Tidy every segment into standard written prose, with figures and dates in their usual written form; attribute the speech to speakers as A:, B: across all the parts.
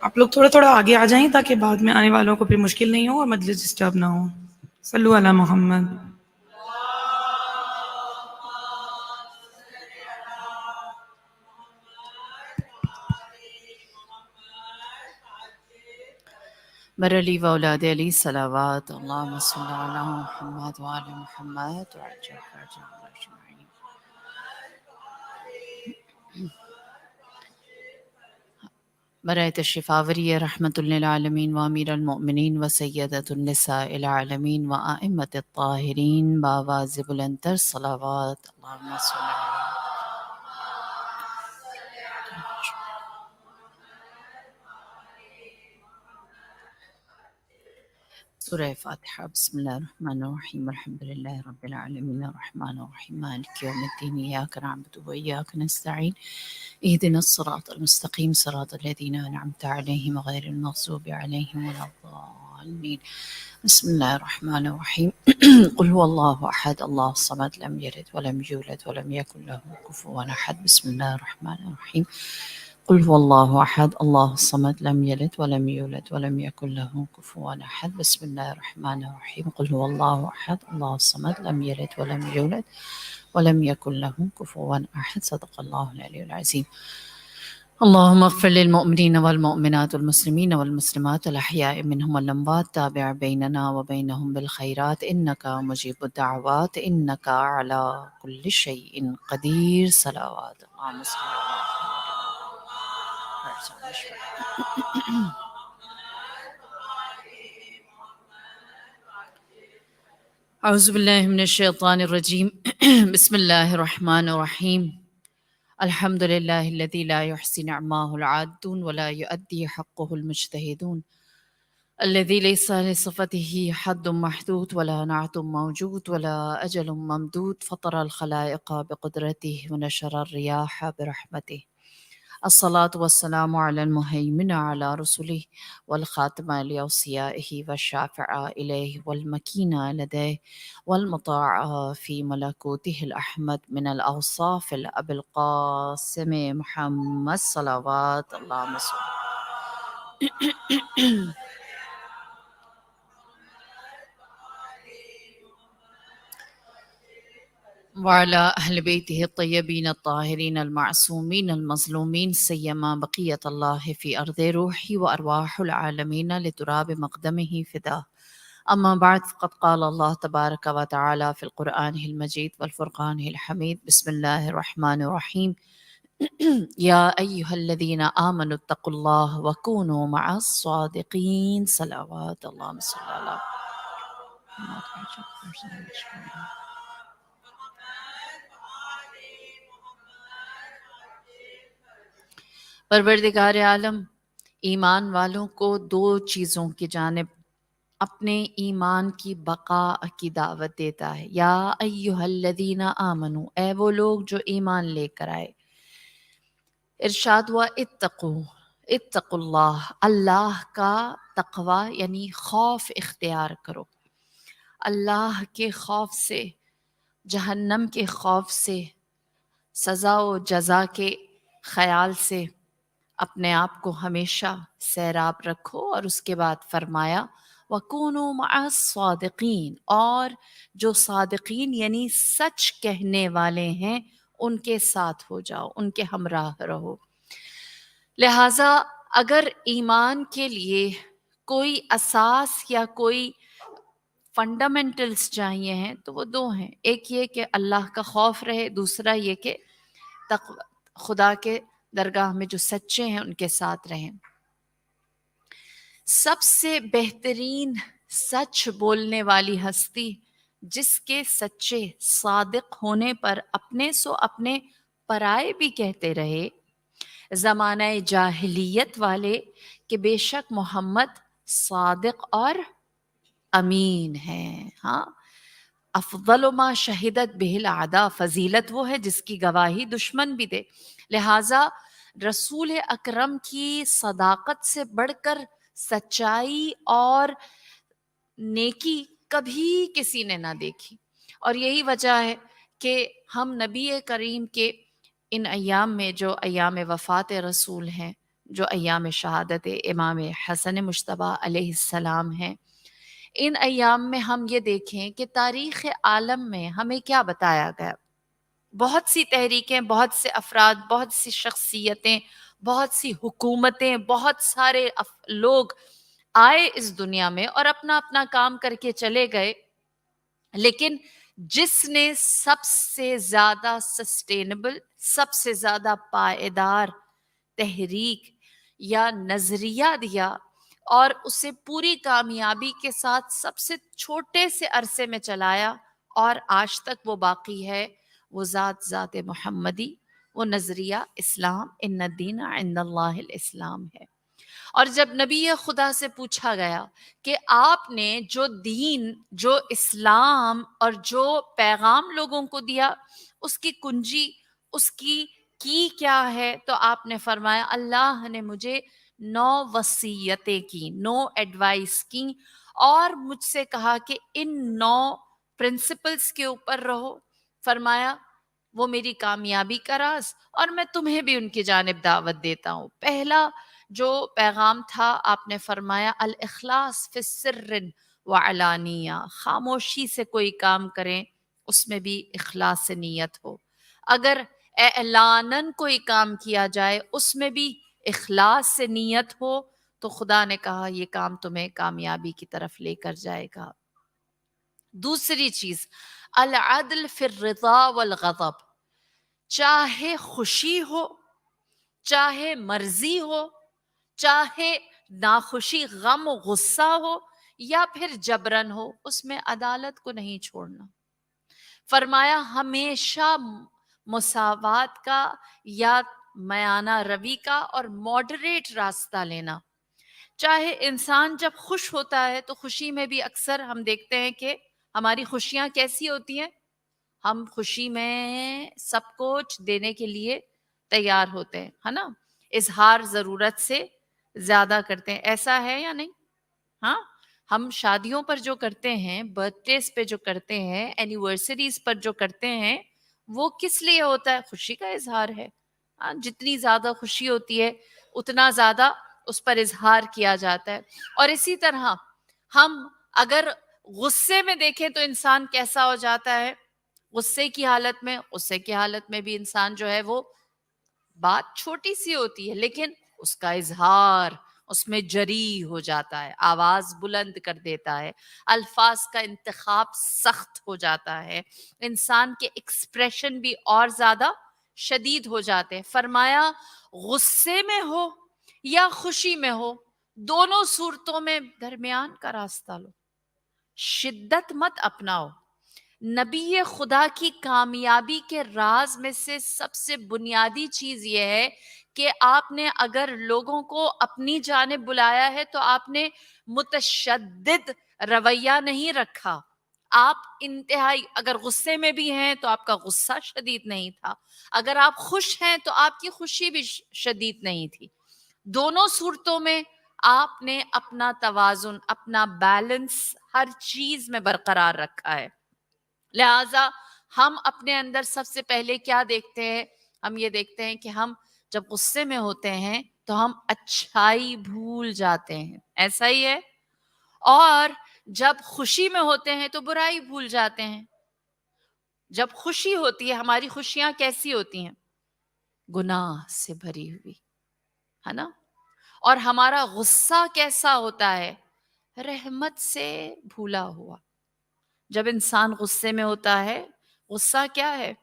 A: آپ لوگ تھوڑا تھوڑا آگے آ جائیں تاکہ بعد میں آنے والوں کو پھر مشکل نہیں ہو اور مجلس ڈسٹرب نہ ہو. صلو علی محمد.
B: بر علی و اولاد علی صلوات اللہم صلی علی محمد و آل محمد وعجل فرجهم اجمعین. برائے تشریف آوری رحمت للعالمین و امیر المؤمنین و سیدۃ النساء العالمین و ائمۃ الطاہرین بآواز بلندتر صلوات اللہم صلی علی. سورہ فاتحہ. بسم اللہ الرحمن الرحیم الحمد للہ رب العالمین الرحمن الرحیم مالک یوم الدین ایاک نعبد و ایاک نستعین اہدنا الصراط المستقیم صراط الذین انعمت علیہم غیر المغضوب علیہم ولا الضالین. بسم اللہ الرحمن الرحیم قل هو اللہ احد اللہ الصمد لم یلد ولم یولد ولم یکن له کفوا احد. بسم اللہ الرحمن الرحیم قل هو اللہ احد اللہ الصمد لم یلد ولم یولد ولم یکن له کفوا احد. بسم اللہ الرحمن الرحیم قل هو اللہ احد اللہ الصمد لم یلد ولم یولد ولم یکن له کفوا احد. صدق اللہ العلی العظیم. اللهم اغفر للمؤمنين والمؤمنات والمسلمين والمسلمات الأحياء منهم والأموات تابع بيننا وبينهم بالخيرات إنك مجيب الدعوات إنك على كل شيء قدير. صلوات اللهم صل على اعوذ باللہ من الشیطان الرجیم بسم اللہ الرحمن الرحیم الحمد للہ الذی لا يحصي نعماه العادون ولا يؤدي حقه المجتهدون الذي ليس لصفته حد محدود ولا نعت موجود ولا أجل ممدود فطر الخلائق بقدرته ونشر الرياح برحمته. الصلاة والسلام على المهيمن على رسله والخاتم لأوصيائه والشافع إليه والمكين لديه والمطاع في ملكوته الأحمد من الأوصاف الأبي القاسم محمد صلوات اللهم صل وعلى أهل بيته الطيبين الطاهرين المعصومين المظلومين سيما بقية الله في أرض روحي وأرواح العالمين لتراب مقدمه فداه. أما بعد فقد قال الله تبارك وتعالى في القرآن المجيد والفرقان الحميد. بسم الله الرحمن الرحيم يا أيها الذين آمنوا اتقوا الله وكونوا مع الصادقين. صلوات اللهم صل على پروردگار عالم ایمان والوں کو دو چیزوں کی جانب اپنے ایمان کی بقا کی دعوت دیتا ہے. یا ایہا الذین آمنو، اے وہ لوگ جو ایمان لے کر آئے. ارشاد ہوا اتقوا اللہ، اللہ کا تقوی یعنی خوف اختیار کرو. اللہ کے خوف سے، جہنم کے خوف سے، سزا و جزا کے خیال سے اپنے آپ کو ہمیشہ سیراب رکھو. اور اس کے بعد فرمایا وَكُونُوا مَعَ الصَّادِقِينَ، اور جو صادقین یعنی سچ کہنے والے ہیں ان کے ساتھ ہو جاؤ، ان کے ہمراہ رہو. لہٰذا اگر ایمان کے لیے کوئی اساس یا کوئی فنڈامنٹلز چاہیے ہیں تو وہ دو ہیں. ایک یہ کہ اللہ کا خوف رہے، دوسرا یہ کہ خدا کے درگاہ میں جو سچے ہیں ان کے ساتھ رہیں. سب سے بہترین سچ بولنے والی ہستی جس کے سچے صادق ہونے پر اپنے سو اپنے پرائے بھی کہتے رہے زمانہ جاہلیت والے کہ بے شک محمد صادق اور امین ہیں. ہاں، افضل ما شہدت بہ الاعداء، فضیلت وہ ہے جس کی گواہی دشمن بھی دے. لہٰذا رسول اکرم کی صداقت سے بڑھ کر سچائی اور نیکی کبھی کسی نے نہ دیکھی. اور یہی وجہ ہے کہ ہم نبی کریم کے ان ایام میں جو ایام وفات رسول ہیں، جو ایام شہادت امام حسن مجتبیٰ علیہ السلام ہیں، ان ایام میں ہم یہ دیکھیں کہ تاریخ عالم میں ہمیں کیا بتایا گیا. بہت سی تحریکیں، بہت سے افراد، بہت سی شخصیتیں، بہت سی حکومتیں، بہت سارے لوگ آئے اس دنیا میں اور اپنا اپنا کام کر کے چلے گئے، لیکن جس نے سب سے زیادہ سسٹینیبل، سب سے زیادہ پائیدار تحریک یا نظریہ دیا اور اسے پوری کامیابی کے ساتھ سب سے چھوٹے سے عرصے میں چلایا اور آج تک وہ باقی ہے، وہ ذات محمدی، وہ نظریہ اسلام، ان الدین عند اللہ الاسلام ہے. اور جب نبی خدا سے پوچھا گیا کہ آپ نے جو دین، جو اسلام اور جو پیغام لوگوں کو دیا، اس کی کنجی، اس کی کیا ہے، تو آپ نے فرمایا اللہ نے مجھے 9 وصیتیں کی، 9 ایڈوائس کی اور مجھ سے کہا کہ ان 9 پرنسپلز کے اوپر رہو. فرمایا وہ میری کامیابی کا راز اور میں تمہیں بھی ان کی جانب دعوت دیتا ہوں. پہلا جو پیغام تھا آپ نے فرمایا الاخلاص فی السر وعلانیہ، خاموشی سے کوئی کام کریں اس میں بھی اخلاص نیت ہو، اگر اعلاناً کوئی کام کیا جائے اس میں بھی اخلاص سے نیت ہو تو خدا نے کہا یہ کام تمہیں کامیابی کی طرف لے کر جائے گا. دوسری چیز العدل فی الرضا والغضب، چاہے خوشی ہو، چاہے مرضی ہو، چاہے ناخوشی، غم و غصہ ہو یا پھر جبرن ہو، اس میں عدالت کو نہیں چھوڑنا. فرمایا ہمیشہ مساوات کا یا میانہ روی کا اور ماڈریٹ راستہ لینا. چاہے انسان جب خوش ہوتا ہے تو خوشی میں بھی اکثر ہم دیکھتے ہیں کہ ہماری خوشیاں کیسی ہوتی ہیں، ہم خوشی میں سب کچھ دینے کے لیے تیار ہوتے ہیں، ہے نا، اظہار ضرورت سے زیادہ کرتے ہیں. ایسا ہے یا نہیں؟ ہاں، ہم شادیوں پر جو کرتے ہیں، برتھ ڈیز پہ جو کرتے ہیں، اینیورسریز پر جو کرتے ہیں، وہ کس لیے ہوتا ہے؟ خوشی کا اظہار ہے. جتنی زیادہ خوشی ہوتی ہے اتنا زیادہ اس پر اظہار کیا جاتا ہے. اور اسی طرح ہم اگر غصے میں دیکھیں تو انسان کیسا ہو جاتا ہے، غصے کی حالت میں بھی انسان جو ہے وہ بات چھوٹی سی ہوتی ہے لیکن اس کا اظہار اس میں جری ہو جاتا ہے، آواز بلند کر دیتا ہے، الفاظ کا انتخاب سخت ہو جاتا ہے، انسان کے ایکسپریشن بھی اور زیادہ شدید ہو جاتے ہیں. فرمایا غصے میں ہو یا خوشی میں ہو، دونوں صورتوں میں درمیان کا راستہ لو، شدت مت اپناؤ. نبی خدا کی کامیابی کے راز میں سے سب سے بنیادی چیز یہ ہے کہ آپ نے اگر لوگوں کو اپنی جانب بلایا ہے تو آپ نے متشدد رویہ نہیں رکھا. آپ انتہائی، اگر غصے میں بھی ہیں تو آپ کا غصہ شدید نہیں تھا، اگر آپ خوش ہیں تو آپ کی خوشی بھی شدید نہیں تھی. دونوں صورتوں میں آپ نے اپنا توازن، اپنا بیلنس ہر چیز میں برقرار رکھا ہے. لہٰذا ہم اپنے اندر سب سے پہلے کیا دیکھتے ہیں؟ ہم یہ دیکھتے ہیں کہ ہم جب غصے میں ہوتے ہیں تو ہم اچھائی بھول جاتے ہیں، ایسا ہی ہے، اور جب خوشی میں ہوتے ہیں تو برائی بھول جاتے ہیں. جب خوشی ہوتی ہے، ہماری خوشیاں کیسی ہوتی ہیں؟ گناہ سے بھری ہوئی، ہے نا. اور ہمارا غصہ کیسا ہوتا ہے؟ رحمت سے بھولا ہوا. جب انسان غصے میں ہوتا ہے، غصہ کیا ہے؟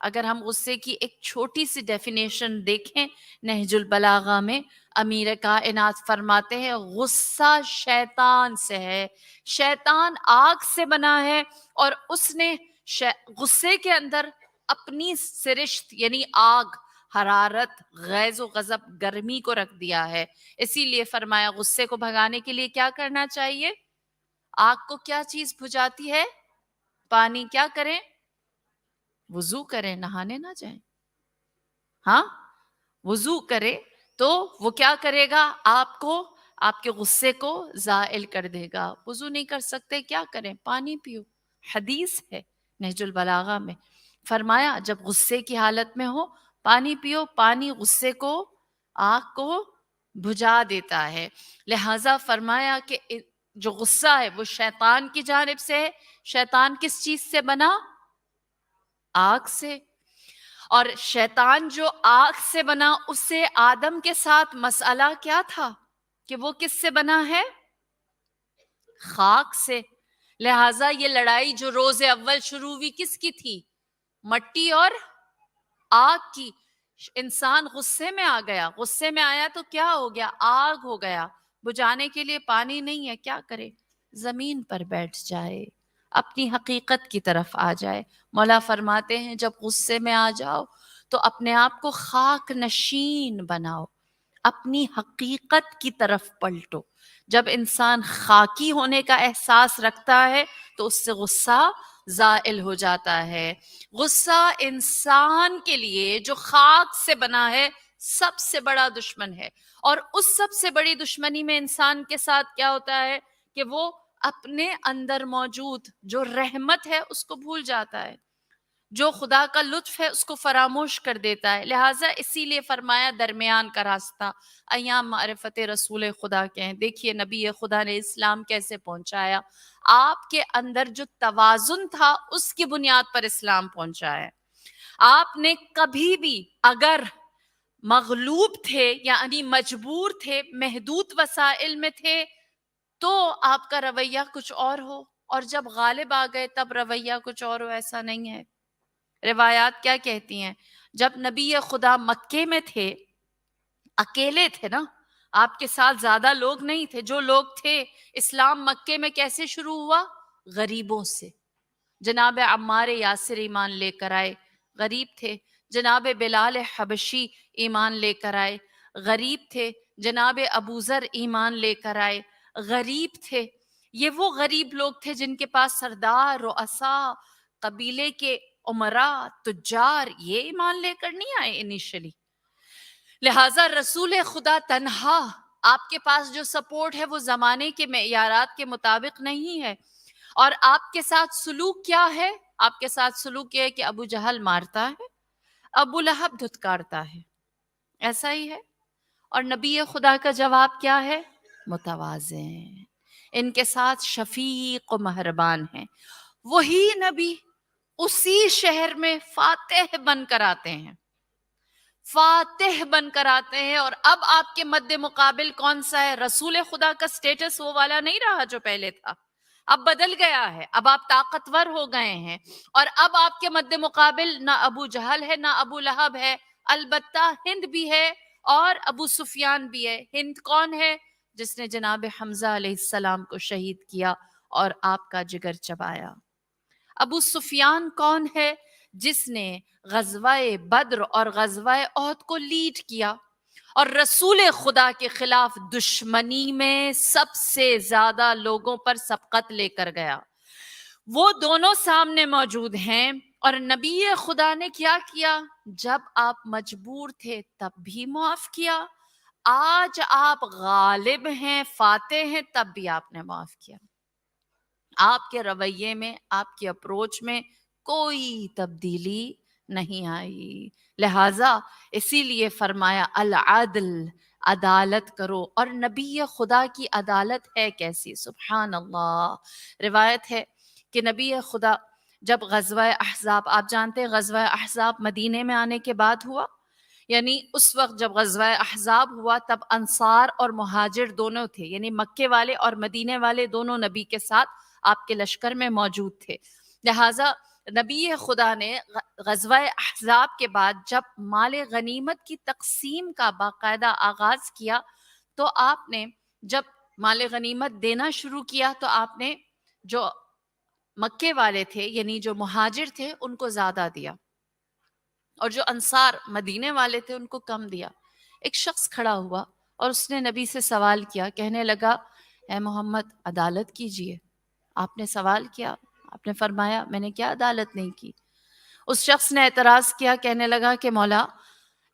B: اگر ہم غصے کی ایک چھوٹی سی ڈیفینیشن دیکھیں نہج البلاغہ میں، امیر کائنات فرماتے ہیں غصہ شیطان سے ہے، شیطان آگ سے بنا ہے اور اس نے غصے کے اندر اپنی سرشت یعنی آگ، حرارت، غیظ و غضب، گرمی کو رکھ دیا ہے. اسی لیے فرمایا غصے کو بھگانے کے لیے کیا کرنا چاہیے؟ آگ کو کیا چیز بجھاتی ہے؟ پانی. کیا کریں؟ وضو کریں، نہانے نہ جائیں. ہاں، وضو کرے تو وہ کیا کرے گا؟ آپ کو، آپ کے غصے کو زائل کر دے گا. وضو نہیں کر سکتے کیا کریں؟ پانی پیو. حدیث ہے نہج البلاغہ میں، فرمایا جب غصے کی حالت میں ہو پانی پیو، پانی غصے کو، آگ کو بجھا دیتا ہے. لہٰذا فرمایا کہ جو غصہ ہے وہ شیطان کی جانب سے ہے. شیطان کس چیز سے بنا؟ آگ سے. اور شیطان جو آگ سے بنا، اس سے آدم کے ساتھ مسئلہ کیا تھا کہ وہ کس سے بنا ہے؟ خاک سے. لہٰذا یہ لڑائی جو روز اول شروع ہوئی کس کی تھی؟ مٹی اور آگ کی. انسان غصے میں آ گیا، غصے میں آیا تو کیا ہو گیا؟ آگ ہو گیا. بجھانے کے لیے پانی نہیں ہے، کیا کرے؟ زمین پر بیٹھ جائے، اپنی حقیقت کی طرف آ جائے. مولا فرماتے ہیں جب غصے میں آ جاؤ تو اپنے آپ کو خاک نشین بناؤ، اپنی حقیقت کی طرف پلٹو. جب انسان خاکی ہونے کا احساس رکھتا ہے تو اس سے غصہ زائل ہو جاتا ہے. غصہ انسان کے لیے جو خاک سے بنا ہے سب سے بڑا دشمن ہے. اور اس سب سے بڑی دشمنی میں انسان کے ساتھ کیا ہوتا ہے کہ وہ اپنے اندر موجود جو رحمت ہے اس کو بھول جاتا ہے، جو خدا کا لطف ہے اس کو فراموش کر دیتا ہے. لہٰذا اسی لیے فرمایا درمیان کا راستہ ایام معرفت رسول خدا کے ہیں. دیکھیے نبی خدا نے اسلام کیسے پہنچایا. آپ کے اندر جو توازن تھا اس کی بنیاد پر اسلام پہنچایا. آپ نے کبھی بھی اگر مغلوب تھے یعنی مجبور تھے، محدود وسائل میں تھے، تو آپ کا رویہ کچھ اور ہو، اور جب غالب آ گئے تب رویہ کچھ اور ہو. ایسا نہیں ہے. روایات کیا کہتی ہیں؟ جب نبی خدا مکے میں تھے، اکیلے تھے نا، آپ کے ساتھ زیادہ لوگ نہیں تھے. جو لوگ تھے، اسلام مکے میں کیسے شروع ہوا؟ غریبوں سے. جناب عمار یاسر ایمان لے کر آئے، غریب تھے. جناب بلال حبشی ایمان لے کر آئے، غریب تھے. جناب ابوذر ایمان لے کر آئے، غریب تھے. یہ وہ غریب لوگ تھے جن کے پاس سردار، رؤساء، قبیلے کے امراء، تجار یہ ایمان لے کر نہیں آئے انیشلی. لہٰذا رسول خدا تنہا، آپ کے پاس جو سپورٹ ہے وہ زمانے کے معیارات کے مطابق نہیں ہے. اور آپ کے ساتھ سلوک کیا ہے؟ آپ کے ساتھ سلوک یہ ہے کہ ابو جہل مارتا ہے، ابو لہب دھتکارتا ہے. ایسا ہی ہے. اور نبی خدا کا جواب کیا ہے؟ متوازن، ان کے ساتھ شفیق و مہربان ہیں. وہی نبی اسی شہر میں فاتح بن کر آتے ہیں، فاتح بن کر آتے ہیں. اور اب آپ کے مد مقابل کون سا ہے؟ رسول خدا کا سٹیٹس وہ والا نہیں رہا جو پہلے تھا، اب بدل گیا ہے. اب آپ طاقتور ہو گئے ہیں، اور اب آپ کے مد مقابل نہ ابو جہل ہے نہ ابو لہب ہے. البتہ ہند بھی ہے اور ابو سفیان بھی ہے. ہند کون ہے؟ جس نے جناب حمزہ علیہ السلام کو شہید کیا اور آپ کا جگر چبایا. ابو سفیان کون ہے؟ جس نے غزوہ بدر اور غزوہ احد کو لیڈ کیا اور رسول خدا کے خلاف دشمنی میں سب سے زیادہ لوگوں پر سبقت لے کر گیا. وہ دونوں سامنے موجود ہیں. اور نبی خدا نے کیا کیا؟ جب آپ مجبور تھے تب بھی معاف کیا. آج آپ غالب ہیں، فاتح ہیں، تب بھی آپ نے معاف کیا. آپ کے رویے میں، آپ کی اپروچ میں کوئی تبدیلی نہیں آئی. لہٰذا اسی لیے فرمایا العدل، عدالت کرو. اور نبی خدا کی عدالت ہے کیسی؟ سبحان اللہ. روایت ہے کہ نبی خدا جب غزوہ احزاب، آپ جانتے ہیں غزوہ احزاب مدینے میں آنے کے بعد ہوا، یعنی اس وقت جب غزوہ احزاب ہوا تب انصار اور مہاجر دونوں تھے، یعنی مکے والے اور مدینے والے دونوں نبی کے ساتھ آپ کے لشکر میں موجود تھے. لہٰذا نبی خدا نے غزوہ احزاب کے بعد جب مال غنیمت کی تقسیم کا باقاعدہ آغاز کیا تو آپ نے جب مال غنیمت دینا شروع کیا تو آپ نے جو مکے والے تھے یعنی جو مہاجر تھے ان کو زیادہ دیا، اور جو انصار مدینے والے تھے ان کو کم دیا. ایک شخص کھڑا ہوا اور اس نے نبی سے سوال کیا، کہنے لگا اے محمد عدالت کیجئے. آپ نے سوال کیا، آپ نے فرمایا میں نے کیا عدالت نہیں کی. اس شخص نے اعتراض کیا، کہنے لگا کہ مولا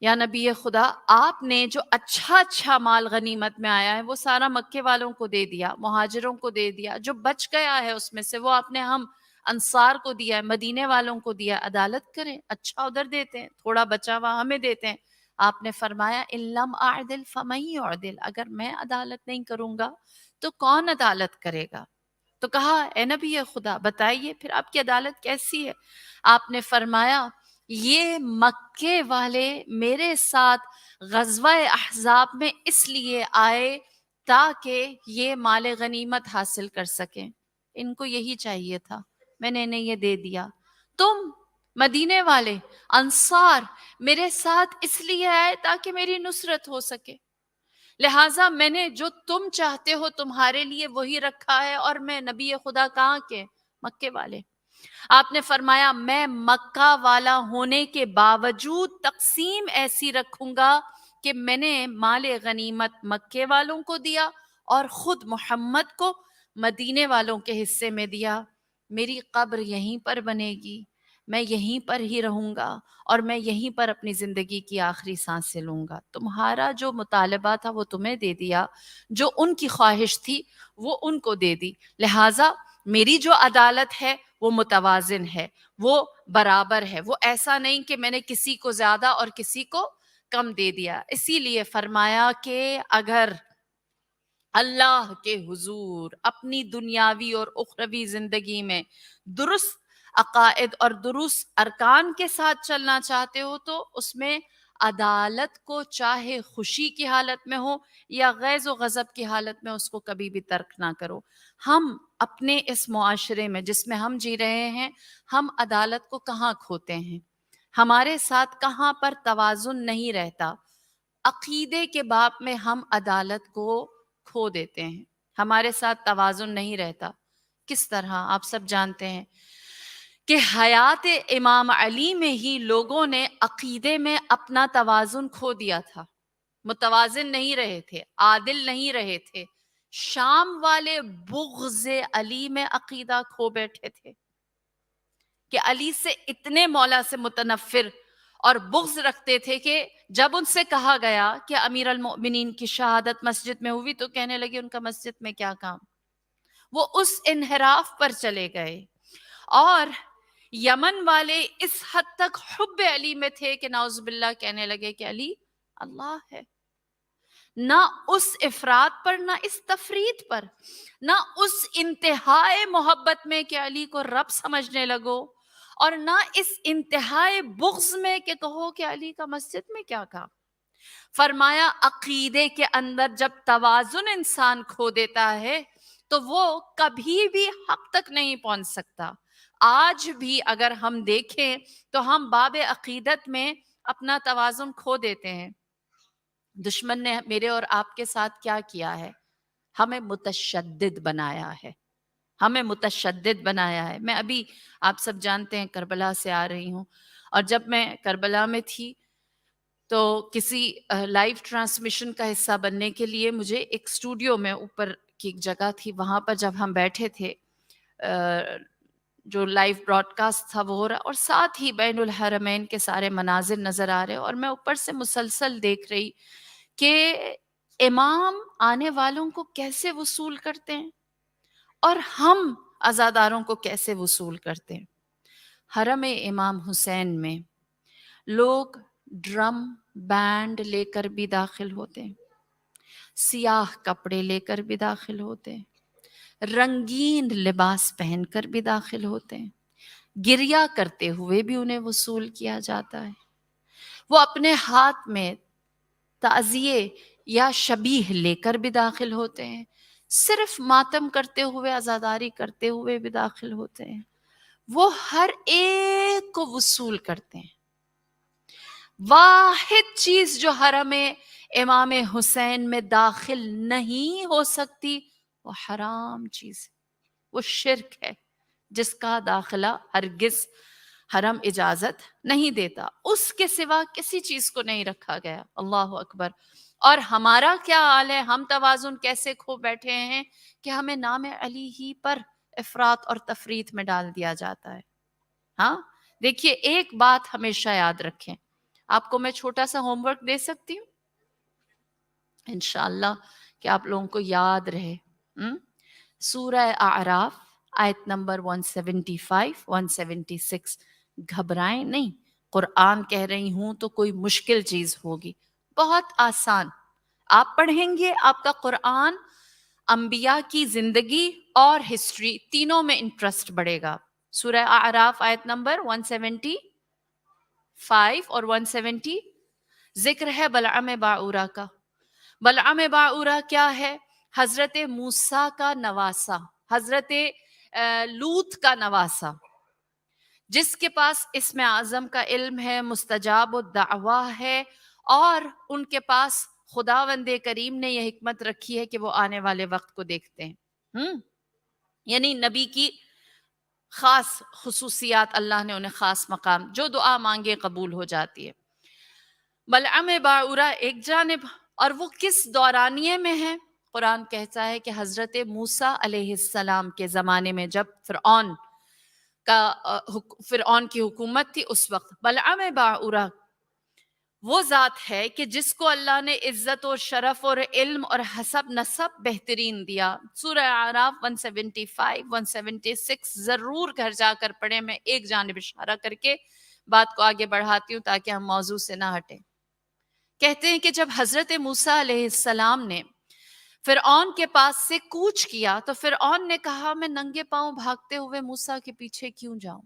B: یا نبی خدا آپ نے جو اچھا مال غنیمت میں آیا ہے وہ سارا مکے والوں کو دے دیا، مہاجروں کو دے دیا، جو بچ گیا ہے اس میں سے وہ آپ نے ہم انصار کو دیا ہے، مدینے والوں کو دیا، عدالت کریں، اچھا ادھر دیتے ہیں، تھوڑا بچا ہوا ہمیں دیتے ہیں۔ آپ نے فرمایا ان لم اعدل فمن یعدل، اگر میں عدالت نہیں کروں گا تو کون عدالت کرے گا؟ تو کہا اے نبی خدا بتائیے پھر آپ کی عدالت کیسی ہے؟ آپ نے فرمایا یہ مکے والے میرے ساتھ غزوہ احزاب میں اس لیے آئے تاکہ یہ مال غنیمت حاصل کر سکیں، ان کو یہی چاہیے تھا، میں نے انہیں یہ دے دیا۔ تم مدینے والے انصار میرے ساتھ اس لیے آئے تاکہ میری نصرت ہو سکے، لہٰذا میں نے جو تم چاہتے ہو تمہارے لیے وہی رکھا ہے، اور میں نبی خدا کہاں کے؟ مکے والے۔ آپ نے فرمایا میں مکہ والا ہونے کے باوجود تقسیم ایسی رکھوں گا کہ میں نے مال غنیمت مکے والوں کو دیا اور خود محمد کو مدینے والوں کے حصے میں دیا۔ میری قبر یہیں پر بنے گی، میں یہیں پر ہی رہوں گا، اور میں یہیں پر اپنی زندگی کی آخری سانسیں لوں گا۔ تمہارا جو مطالبہ تھا وہ تمہیں دے دیا، جو ان کی خواہش تھی وہ ان کو دے دی، لہٰذا میری جو عدالت ہے وہ متوازن ہے، وہ برابر ہے، وہ ایسا نہیں کہ میں نے کسی کو زیادہ اور کسی کو کم دے دیا۔ اسی لیے فرمایا کہ اگر اللہ کے حضور اپنی دنیاوی اور اخروی زندگی میں درست عقائد اور درست ارکان کے ساتھ چلنا چاہتے ہو تو اس میں عدالت کو چاہے خوشی کی حالت میں ہو یا غیظ و غضب کی حالت میں اس کو کبھی بھی ترک نہ کرو۔ ہم اپنے اس معاشرے میں جس میں ہم جی رہے ہیں، ہم عدالت کو کہاں کھوتے ہیں، ہمارے ساتھ کہاں پر توازن نہیں رہتا۔ عقیدے کے باب میں ہم عدالت کو کھو دیتے ہیں، ہمارے ساتھ توازن نہیں رہتا۔ کس طرح؟ آپ سب جانتے ہیں کہ حیات امام علی میں ہی لوگوں نے عقیدے میں اپنا توازن کھو دیا تھا، متوازن نہیں رہے تھے، عادل نہیں رہے تھے۔ شام والے بغض علی میں عقیدہ کھو بیٹھے تھے کہ علی سے اتنے مولا سے متنفر اور بغض رکھتے تھے کہ جب ان سے کہا گیا کہ امیر المؤمنین کی شہادت مسجد میں ہوئی تو کہنے لگے ان کا مسجد میں کیا کام؟ وہ اس انحراف پر چلے گئے، اور یمن والے اس حد تک حب علی میں تھے کہ نعوذ باللہ کہنے لگے کہ علی اللہ ہے۔ نہ اس افراد پر، نہ اس تفرید پر، نہ اس انتہائی محبت میں کہ علی کو رب سمجھنے لگو، اور نہ اس انتہائی بغض میں کہ کہو کہ علی کا مسجد میں کیا کام۔ فرمایا عقیدے کے اندر جب توازن انسان کھو دیتا ہے تو وہ کبھی بھی حق تک نہیں پہنچ سکتا۔ آج بھی اگر ہم دیکھیں تو ہم باب عقیدت میں اپنا توازن کھو دیتے ہیں۔ دشمن نے میرے اور آپ کے ساتھ کیا کیا ہے؟ ہمیں متشدد بنایا ہے، ہمیں متشدد بنایا ہے۔ میں ابھی آپ سب جانتے ہیں کربلا سے آ رہی ہوں، اور جب میں کربلا میں تھی تو کسی لائیو ٹرانسمیشن کا حصہ بننے کے لیے مجھے ایک اسٹوڈیو میں اوپر کی ایک جگہ تھی، وہاں پر جب ہم بیٹھے تھے جو لائیو براڈ کاسٹ تھا وہ ہو رہا، اور ساتھ ہی بین الحرمین کے سارے مناظر نظر آ رہے، اور میں اوپر سے مسلسل دیکھ رہی کہ امام آنے والوں کو کیسے وصول کرتے ہیں اور ہم عزاداروں کو کیسے وصول کرتے ہیں۔ حرم امام حسین میں لوگ ڈرم بینڈ لے کر بھی داخل ہوتے ہیں، سیاہ کپڑے لے کر بھی داخل ہوتے ہیں، رنگین لباس پہن کر بھی داخل ہوتے ہیں، گریہ کرتے ہوئے بھی انہیں وصول کیا جاتا ہے، وہ اپنے ہاتھ میں تعزیے یا شبیہ لے کر بھی داخل ہوتے ہیں، صرف ماتم کرتے ہوئے، عزاداری کرتے ہوئے بھی داخل ہوتے ہیں، وہ ہر ایک کو وصول کرتے ہیں۔ واحد چیز جو حرم امام حسین میں داخل نہیں ہو سکتی وہ حرام چیز، وہ شرک ہے جس کا داخلہ ہرگز حرم اجازت نہیں دیتا، اس کے سوا کسی چیز کو نہیں رکھا گیا۔ اللہ اکبر۔ اور ہمارا کیا حال ہے؟ ہم توازن کیسے کھو بیٹھے ہیں کہ ہمیں نام علی ہی پر افراط اور تفریط میں ڈال دیا جاتا ہے۔ ہاں دیکھیے ایک بات ہمیشہ یاد رکھیں، آپ کو میں چھوٹا سا ہوم ورک دے سکتی ہوں انشاءاللہ کہ آپ لوگوں کو یاد رہے. سورہ اعراف آیت نمبر 175 176. گھبرائیں نہیں، قرآن کہہ رہی ہوں تو کوئی مشکل چیز ہوگی، بہت آسان. آپ پڑھیں گے آپ کا قرآن، انبیاء کی زندگی اور ہسٹری تینوں میں انٹرسٹ بڑھے گا. سورہ اعراف آیت نمبر 175 اور 170 ذکر ہے بلعم باعورہ کا. بلعم باعورہ کیا ہے؟ حضرت موسیٰ کا نواسا، حضرت لوط کا نواسا، جس کے پاس اسم اعظم کا علم ہے، مستجاب الدعویٰ ہے، اور ان کے پاس خداوند کریم نے یہ حکمت رکھی ہے کہ وہ آنے والے وقت کو دیکھتے ہیں. یعنی نبی کی خاص خصوصیات، اللہ نے انہیں خاص مقام، جو دعا مانگے قبول ہو جاتی ہے. بلعم باعورہ ایک جانب، اور وہ کس دورانیے میں ہے؟ قرآن کہتا ہے کہ حضرت موسیٰ علیہ السلام کے زمانے میں، جب فرعون کی حکومت تھی اس وقت. بلعم باعورہ وہ ذات ہے کہ جس کو اللہ نے عزت اور شرف اور علم اور حسب نسب بہترین دیا. سورہ اعراف 175 176 ضرور گھر جا کر پڑھیں. میں ایک جانب اشارہ کر کے بات کو آگے بڑھاتی ہوں تاکہ ہم موضوع سے نہ ہٹیں. کہتے ہیں کہ جب حضرت موسیٰ علیہ السلام نے فرعون کے پاس سے کوچ کیا تو فرعون نے کہا میں ننگے پاؤں بھاگتے ہوئے موسیٰ کے پیچھے کیوں جاؤں؟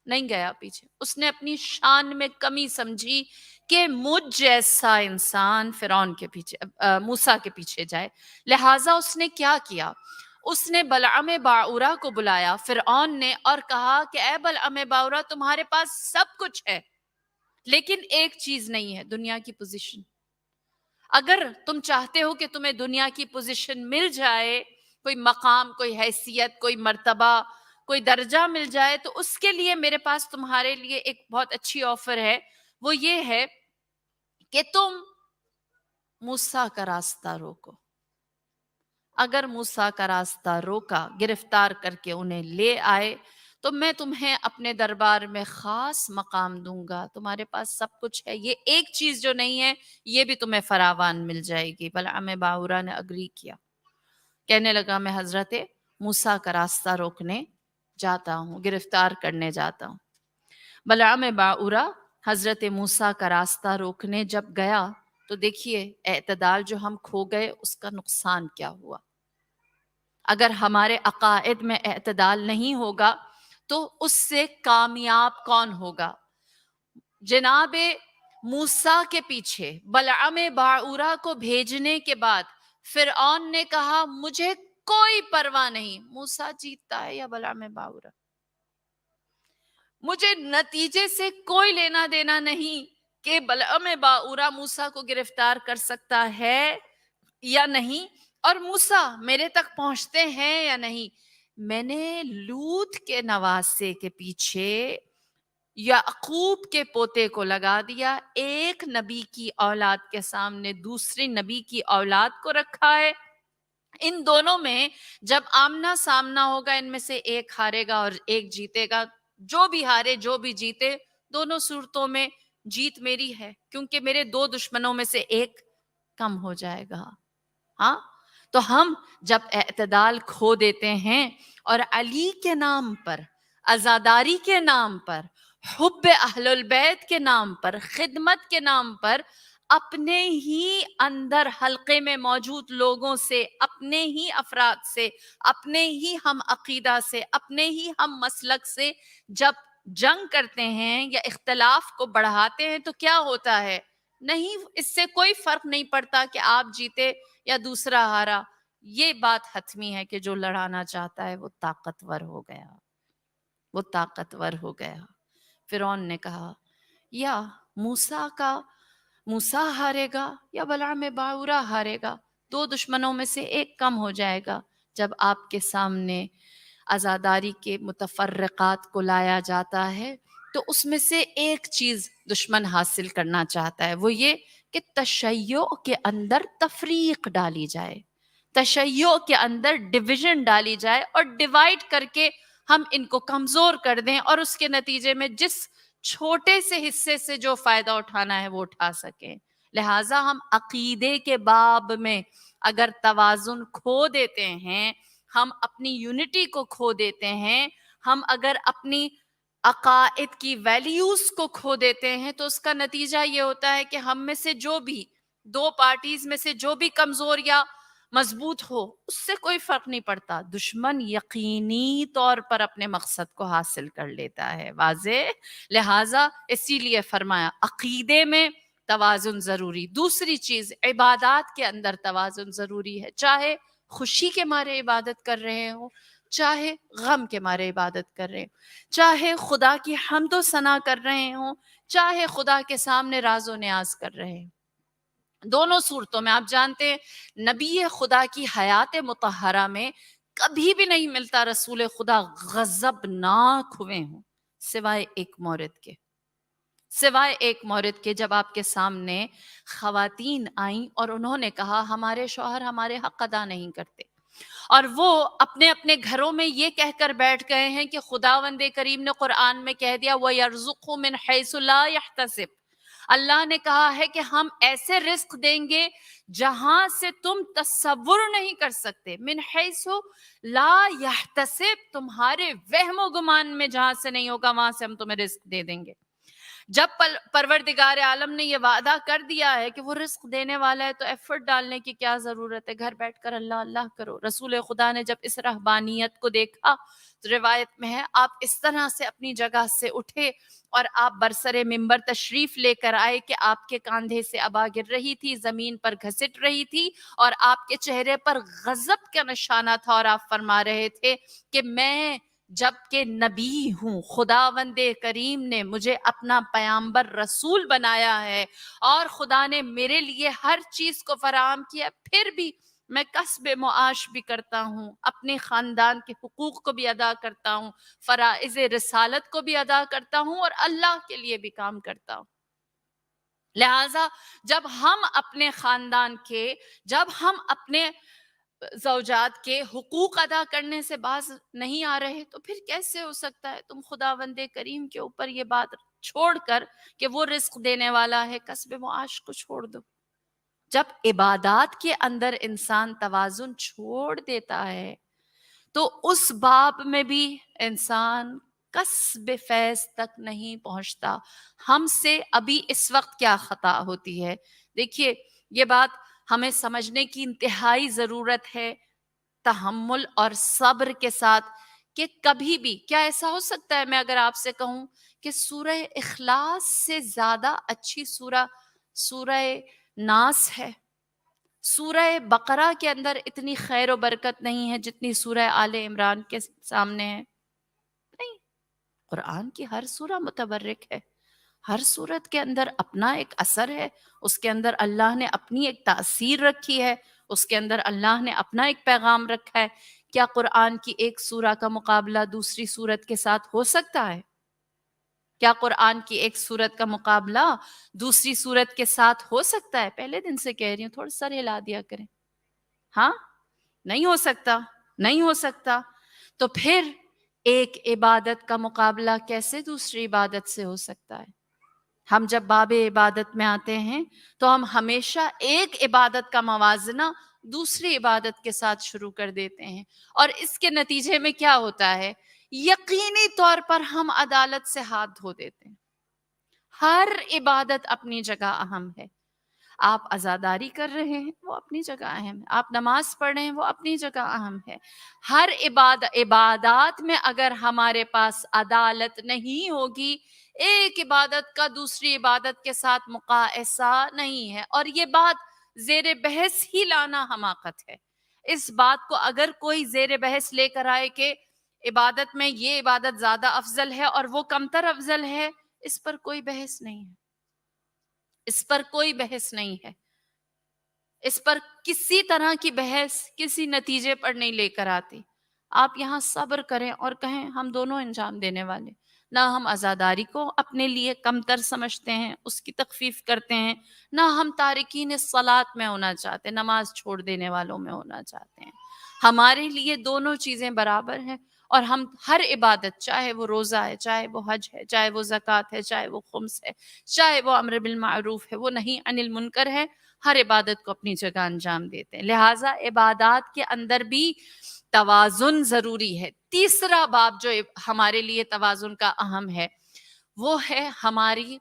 B: نہیں گیا پیچھے. اس نے اپنی شان میں کمی سمجھی کہ مجھ جیسا انسان فرعون کے پیچھے موسیٰ کے پیچھے جائے. لہٰذا اس نے کیا کیا؟ اس نے بلعم باعورہ کو بلایا فرعون نے اور کہا کہ اے بلعم باعورہ، تمہارے پاس سب کچھ ہے لیکن ایک چیز نہیں ہے، دنیا کی پوزیشن. اگر تم چاہتے ہو کہ تمہیں دنیا کی پوزیشن مل جائے، کوئی مقام، کوئی حیثیت، کوئی مرتبہ، کوئی درجہ مل جائے، تو اس کے لیے میرے پاس تمہارے لیے ایک بہت اچھی آفر ہے. وہ یہ ہے کہ تم موسیٰ کا راستہ روکو. اگر موسیٰ کا راستہ روکا، گرفتار کر کے انہیں لے آئے، تو میں تمہیں اپنے دربار میں خاص مقام دوں گا. تمہارے پاس سب کچھ ہے، یہ ایک چیز جو نہیں ہے یہ بھی تمہیں فراوان مل جائے گی. بلعم باعورہ نے اگری کیا، کہنے لگا میں حضرت موسیٰ کا راستہ روکنے جاتا ہوں، گرفتار کرنے جاتا ہوں. بلعم باعورہ حضرت موسیٰ کا راستہ روکنے جب گیا تو دیکھیے اعتدال جو ہم کھو گئے اس کا نقصان کیا ہوا. اگر ہمارے عقائد میں اعتدال نہیں ہوگا تو اس سے کامیاب کون ہوگا؟ جناب موسیٰ کے پیچھے بلعم باعورہ کو بھیجنے کے بعد فرعون نے کہا مجھے کوئی پرواہ نہیں موسیٰ جیتتا ہے یا بلعم باعورہ، مجھے نتیجے سے کوئی لینا دینا نہیں کہ بلعم باعورہ موسیٰ کو گرفتار کر سکتا ہے یا نہیں، اور موسیٰ میرے تک پہنچتے ہیں یا نہیں. میں نے لوط کے نواسے کے پیچھے یعقوب کے پوتے کو لگا دیا، ایک نبی کی اولاد کے سامنے دوسری نبی کی اولاد کو رکھا ہے. ان دونوں میں جب آمنا سامنا ہوگا ان میں سے ایک ہارے گا اور ایک جیتے گا. جو بھی ہارے جو بھی جیتے، دونوں صورتوں میں جیت میری ہے کیونکہ میرے دو دشمنوں میں سے ایک کم ہو جائے گا. ہاں، تو ہم جب اعتدال کھو دیتے ہیں اور علی کے نام پر، عزاداری کے نام پر، حب اہل البیت کے نام پر، خدمت کے نام پر اپنے ہی اندر حلقے میں موجود لوگوں سے، اپنے ہی افراد سے، اپنے ہی ہم عقیدہ سے، اپنے ہی ہم مسلک سے جب جنگ کرتے ہیں یا اختلاف کو بڑھاتے ہیں تو کیا ہوتا ہے؟ نہیں، اس سے کوئی فرق نہیں پڑتا کہ آپ جیتے یا دوسرا ہارا. یہ بات حتمی ہے کہ جو لڑانا چاہتا ہے وہ طاقتور ہو گیا، وہ طاقتور ہو گیا. فرعون نے کہا یا موسیٰ ہارے گا یا بلعم باعورہ ہارے گا، دو دشمنوں میں سے ایک کم ہو جائے گا. جب آپ کے سامنے عزاداری کے متفرقات کو لایا جاتا ہے تو اس میں سے ایک چیز دشمن حاصل کرنا چاہتا ہے، وہ یہ کہ تشیع کے اندر تفریق ڈالی جائے، تشیع کے اندر ڈویژن ڈالی جائے اور ڈیوائیڈ کر کے ہم ان کو کمزور کر دیں، اور اس کے نتیجے میں جس چھوٹے سے حصے سے جو فائدہ اٹھانا ہے وہ اٹھا سکیں. لہٰذا ہم عقیدے کے باب میں اگر توازن کھو دیتے ہیں، ہم اپنی یونٹی کو کھو دیتے ہیں، ہم اگر اپنی عقائد کی ویلیوز کو کھو دیتے ہیں، تو اس کا نتیجہ یہ ہوتا ہے کہ ہم میں سے جو بھی دو پارٹیز میں سے جو بھی کمزور یا مضبوط ہو، اس سے کوئی فرق نہیں پڑتا. دشمن یقینی طور پر اپنے مقصد کو حاصل کر لیتا ہے. واضح؟ لہٰذا اسی لیے فرمایا عقیدے میں توازن ضروری. دوسری چیز، عبادات کے اندر توازن ضروری ہے. چاہے خوشی کے مارے عبادت کر رہے ہوں، چاہے غم کے مارے عبادت کر رہے ہوں، چاہے خدا کی حمد و ثنا کر رہے ہوں، چاہے خدا کے سامنے راز و نیاز کر رہے ہوں. دونوں صورتوں میں آپ جانتے ہیں نبی خدا کی حیات مطہرہ میں کبھی بھی نہیں ملتا رسول خدا غضبناک ہوئے ہوں، سوائے ایک مورد کے. سوائے ایک مورد کے، جب آپ کے سامنے خواتین آئیں اور انہوں نے کہا ہمارے شوہر ہمارے حق ادا نہیں کرتے، اور وہ اپنے اپنے گھروں میں یہ کہہ کر بیٹھ گئے ہیں کہ خداوند کریم نے قرآن میں کہہ دیا وَيَرْزُقْهُ مِنْ حَيْثُ لَا يَحْتَسِبُ، اللہ نے کہا ہے کہ ہم ایسے رزق دیں گے جہاں سے تم تصور نہیں کر سکتے. من حیث لا یحتسب، تمہارے وہم و گمان میں جہاں سے نہیں ہوگا وہاں سے ہم تمہیں رزق دے دیں گے. جب پروردگار عالم نے یہ وعدہ کر دیا ہے کہ وہ رزق دینے والا ہے، تو ایفرٹ ڈالنے کی کیا ضرورت ہے؟ گھر بیٹھ کر اللہ اللہ کرو. رسول خدا نے جب اس رہبانیت کو دیکھا تو روایت میں ہے آپ اس طرح سے اپنی جگہ سے اٹھے اور آپ برسر ممبر تشریف لے کر آئے کہ آپ کے کاندھے سے ابا گر رہی تھی، زمین پر گھسٹ رہی تھی، اور آپ کے چہرے پر غضب کا نشانہ تھا، اور آپ فرما رہے تھے کہ میں جب کہ نبی ہوں، خداوند کریم نے مجھے اپنا پیامبر رسول بنایا ہے اور خدا نے میرے لیے ہر چیز کو فراہم کیا، پھر بھی میں کسب معاش بھی کرتا ہوں، اپنے خاندان کے حقوق کو بھی ادا کرتا ہوں، فرائض رسالت کو بھی ادا کرتا ہوں، اور اللہ کے لیے بھی کام کرتا ہوں. لہٰذا جب ہم اپنے خاندان کے، جب ہم اپنے زوجات کے حقوق ادا کرنے سے باز نہیں آ رہے، تو پھر کیسے ہو سکتا ہے تم خداوند کریم کے اوپر یہ بات چھوڑ کر کہ وہ رزق دینے والا ہے، کسب معاش کو چھوڑ دو. جب عبادات کے اندر انسان توازن چھوڑ دیتا ہے تو اس باب میں بھی انسان کسب فیض تک نہیں پہنچتا. ہم سے ابھی اس وقت کیا خطا ہوتی ہے؟ دیکھیے یہ بات ہمیں سمجھنے کی انتہائی ضرورت ہے تحمل اور صبر کے ساتھ، کہ کبھی بھی کیا ایسا ہو سکتا ہے میں اگر آپ سے کہوں کہ سورہ اخلاص سے زیادہ اچھی سورہ ناس ہے، سورہ بقرہ کے اندر اتنی خیر و برکت نہیں ہے جتنی سورہ آل عمران کے سامنے ہے؟ نہیں. قرآن کی ہر سورہ متبرک ہے، ہر سورت کے اندر اپنا ایک اثر ہے، اس کے اندر اللہ نے اپنی ایک تاثیر رکھی ہے، اس کے اندر اللہ نے اپنا ایک پیغام رکھا ہے. کیا قرآن کی ایک سورہ کا مقابلہ دوسری سورت کے ساتھ ہو سکتا ہے؟ کیا قرآن کی ایک سورت کا مقابلہ دوسری سورت کے ساتھ ہو سکتا ہے؟ پہلے دن سے کہہ رہی ہوں، تھوڑا سر ہلا دیا کریں. ہاں، نہیں ہو سکتا، نہیں ہو سکتا. تو پھر ایک عبادت کا مقابلہ کیسے دوسری عبادت سے ہو سکتا ہے؟ ہم جب باب عبادت میں آتے ہیں تو ہم ہمیشہ ایک عبادت کا موازنہ دوسری عبادت کے ساتھ شروع کر دیتے ہیں، اور اس کے نتیجے میں کیا ہوتا ہے؟ یقینی طور پر ہم عدالت سے ہاتھ دھو دیتے ہیں. ہر عبادت اپنی جگہ اہم ہے. آپ عزاداری کر رہے ہیں وہ اپنی جگہ اہم ہے، آپ نماز پڑھ رہے ہیں وہ اپنی جگہ اہم ہے. ہر عبادات میں اگر ہمارے پاس عدالت نہیں ہوگی، ایک عبادت کا دوسری عبادت کے ساتھ مقایسہ نہیں ہے. اور یہ بات زیر بحث ہی لانا حماقت ہے. اس بات کو اگر کوئی زیر بحث لے کر آئے کہ عبادت میں یہ عبادت زیادہ افضل ہے اور وہ کمتر افضل ہے، اس پر کوئی بحث نہیں ہے، اس پر کوئی بحث نہیں ہے. اس پر کسی طرح کی بحث کسی نتیجے پر نہیں لے کر آتی. آپ یہاں صبر کریں اور کہیں ہم دونوں انجام دینے والے. نہ ہم عزاداری کو اپنے لیے کمتر سمجھتے ہیں، اس کی تخفیف کرتے ہیں، نہ ہم تارکین صلاۃ میں ہونا چاہتے، نماز چھوڑ دینے والوں میں ہونا چاہتے ہیں. ہمارے لیے دونوں چیزیں برابر ہیں، اور ہم ہر عبادت، چاہے وہ روزہ ہے، چاہے وہ حج ہے، چاہے وہ زکوٰۃ ہے، چاہے وہ خمس ہے، چاہے وہ امر بالمعروف ہے، وہ نہی عن المنکر ہے، ہر عبادت کو اپنی جگہ انجام دیتے ہیں. لہٰذا عبادات کے اندر بھی توازن ضروری ہے. تیسرا باب جو ہمارے لیے توازن کا اہم ہے وہ ہے ہماری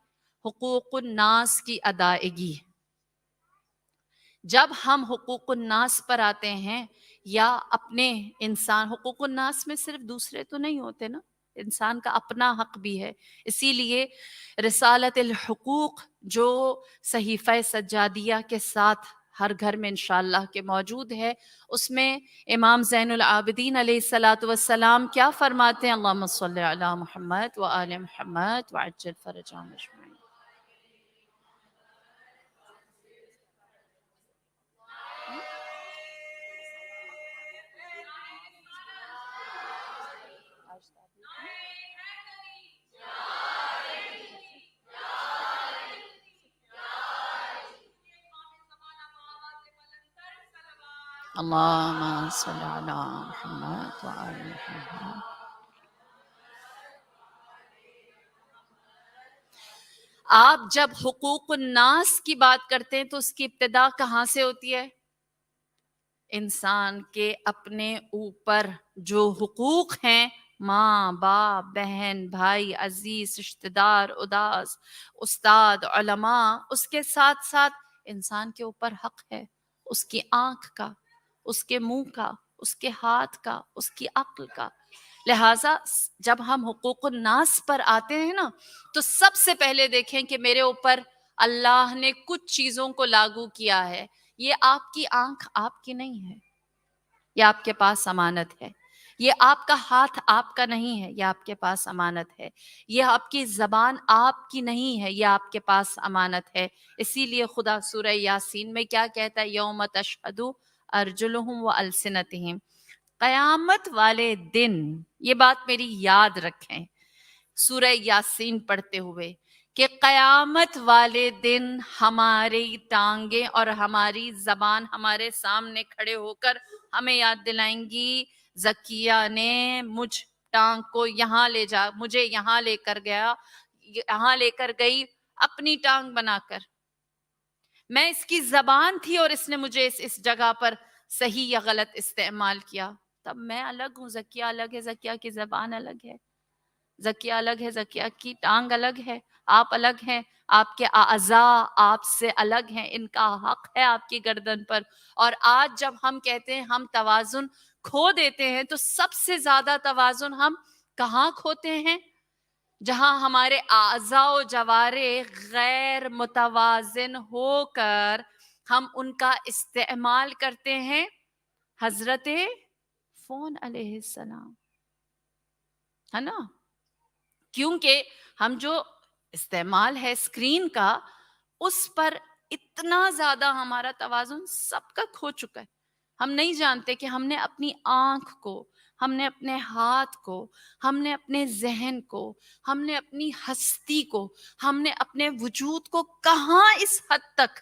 B: حقوق الناس کی ادائیگی. جب ہم حقوق الناس پر آتے ہیں یا اپنے انسان، حقوق الناس میں صرف دوسرے تو نہیں ہوتے نا، انسان کا اپنا حق بھی ہے. اسی لیے رسالت الحقوق جو صحیفہ سجادیہ کے ساتھ ہر گھر میں انشاءاللہ کے موجود ہے، اس میں امام زین العابدین علیہ الصلاۃ والسلام کیا فرماتے ہیں؟ اللہم صلی علی محمد وآل محمد وعجل فرجہم اجمعین. اللہم صلی علی محمد وآل محمد. آپ جب حقوق الناس کی بات کرتے ہیں تو اس کی ابتدا کہاں سے ہوتی ہے؟ انسان کے اپنے اوپر جو حقوق ہیں، ماں، باپ، بہن، بھائی، عزیز، رشتہ دار، اداس، استاد، علماء، اس کے ساتھ ساتھ انسان کے اوپر حق ہے اس کی آنکھ کا، اس کے منہ کا، اس کے ہاتھ کا، اس کی عقل کا. لہٰذا جب ہم حقوق الناس پر آتے ہیں نا تو سب سے پہلے دیکھیں کہ میرے اوپر اللہ نے کچھ چیزوں کو لاگو کیا ہے. یہ آپ کی آنکھ آپ کی نہیں ہے، یہ آپ کے پاس امانت ہے. یہ آپ کا ہاتھ آپ کا نہیں ہے، یہ آپ کے پاس امانت ہے. یہ آپ کی زبان آپ کی نہیں ہے، یہ آپ کے پاس امانت ہے. اسی لیے خدا سورہ یاسین میں کیا کہتا ہے؟ یوم تشہد ارجلہم والسنتہم. قیامت والے دن، یہ بات میری یاد رکھیں سورہ یاسین پڑھتے ہوئے، کہ قیامت والے دن ہماری ٹانگیں اور ہماری زبان ہمارے سامنے کھڑے ہو کر ہمیں یاد دلائیں گی زکیہ نے مجھ ٹانگ کو یہاں لے جا، مجھے یہاں لے کر گیا، یہاں لے کر گئی اپنی ٹانگ بنا کر. میں اس کی زبان تھی اور اس نے مجھے اس جگہ پر صحیح یا غلط استعمال کیا. تب میں الگ ہوں، زکیہ الگ ہے، زکیہ کی زبان الگ ہے، زکیہ الگ ہے، زکیہ کی ٹانگ الگ ہے، آپ الگ ہیں، آپ کے اعضاء آپ سے الگ ہیں، ان کا حق ہے آپ کی گردن پر. اور آج جب ہم کہتے ہیں ہم توازن کھو دیتے ہیں تو سب سے زیادہ توازن ہم کہاں کھوتے ہیں؟ جہاں ہمارے اعضاء و جوارح غیر متوازن ہو کر ہم ان کا استعمال کرتے ہیں حضرت فون علیہ السلام، ہے نا؟ کیونکہ ہم جو استعمال ہے اسکرین کا، اس پر اتنا زیادہ ہمارا توازن سب کا کھو چکا ہے. ہم نہیں جانتے کہ ہم نے اپنی آنکھ کو، ہم نے اپنے ہاتھ کو، ہم نے اپنے ذہن کو، ہم نے اپنی ہستی کو، ہم نے اپنے وجود کو کہاں اس حد تک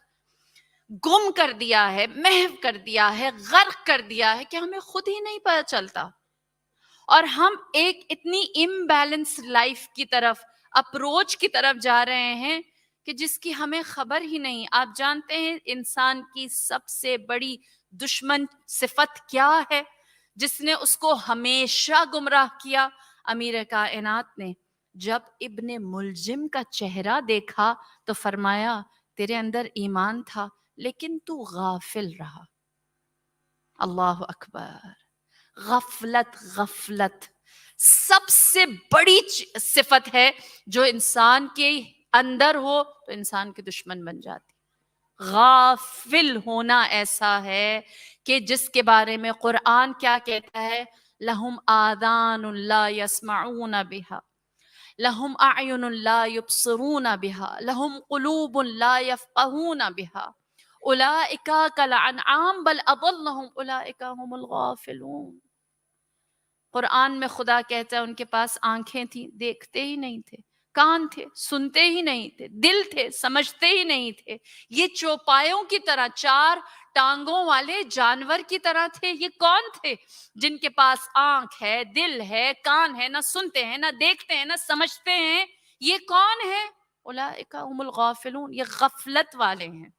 B: گم کر دیا ہے، محو کر دیا ہے، غرق کر دیا ہے کہ ہمیں خود ہی نہیں پتہ چلتا. اور ہم ایک اتنی امبیلنس لائف کی طرف، اپروچ کی طرف جا رہے ہیں کہ جس کی ہمیں خبر ہی نہیں. آپ جانتے ہیں انسان کی سب سے بڑی دشمن صفت کیا ہے جس نے اس کو ہمیشہ گمراہ کیا؟ امیر کائنات نے جب ابن ملجم کا چہرہ دیکھا تو فرمایا تیرے اندر ایمان تھا لیکن تو غافل رہا. اللہ اکبر. غفلت، غفلت سب سے بڑی صفت ہے جو انسان کے اندر ہو تو انسان کے دشمن بن جاتی. غافل ہونا ایسا ہے کہ جس کے بارے میں قرآن کیا کہتا ہے؟ لہم آذان لا یسمعون بہا، لہم اعین لا یبصرون بہا، لہم قلوب لا یفقہون بہا، اولئک کالانعام بل اضلهم اولئک هم الغافلون. قرآن میں خدا کہتا ہے ان کے پاس آنکھیں تھیں، دیکھتے ہی نہیں تھے، کان تھے، سنتے ہی نہیں تھے، دل تھے، سمجھتے ہی نہیں تھے. یہ چوپایوں کی طرح، چار ٹانگوں والے جانور کی طرح تھے. یہ کون تھے جن کے پاس آنکھ ہے، دل ہے، کان ہے، نہ سنتے ہیں، نہ دیکھتے ہیں، نہ سمجھتے ہیں؟ یہ کون ہے؟ اولئک هم الغافلون، یہ غفلت والے ہیں.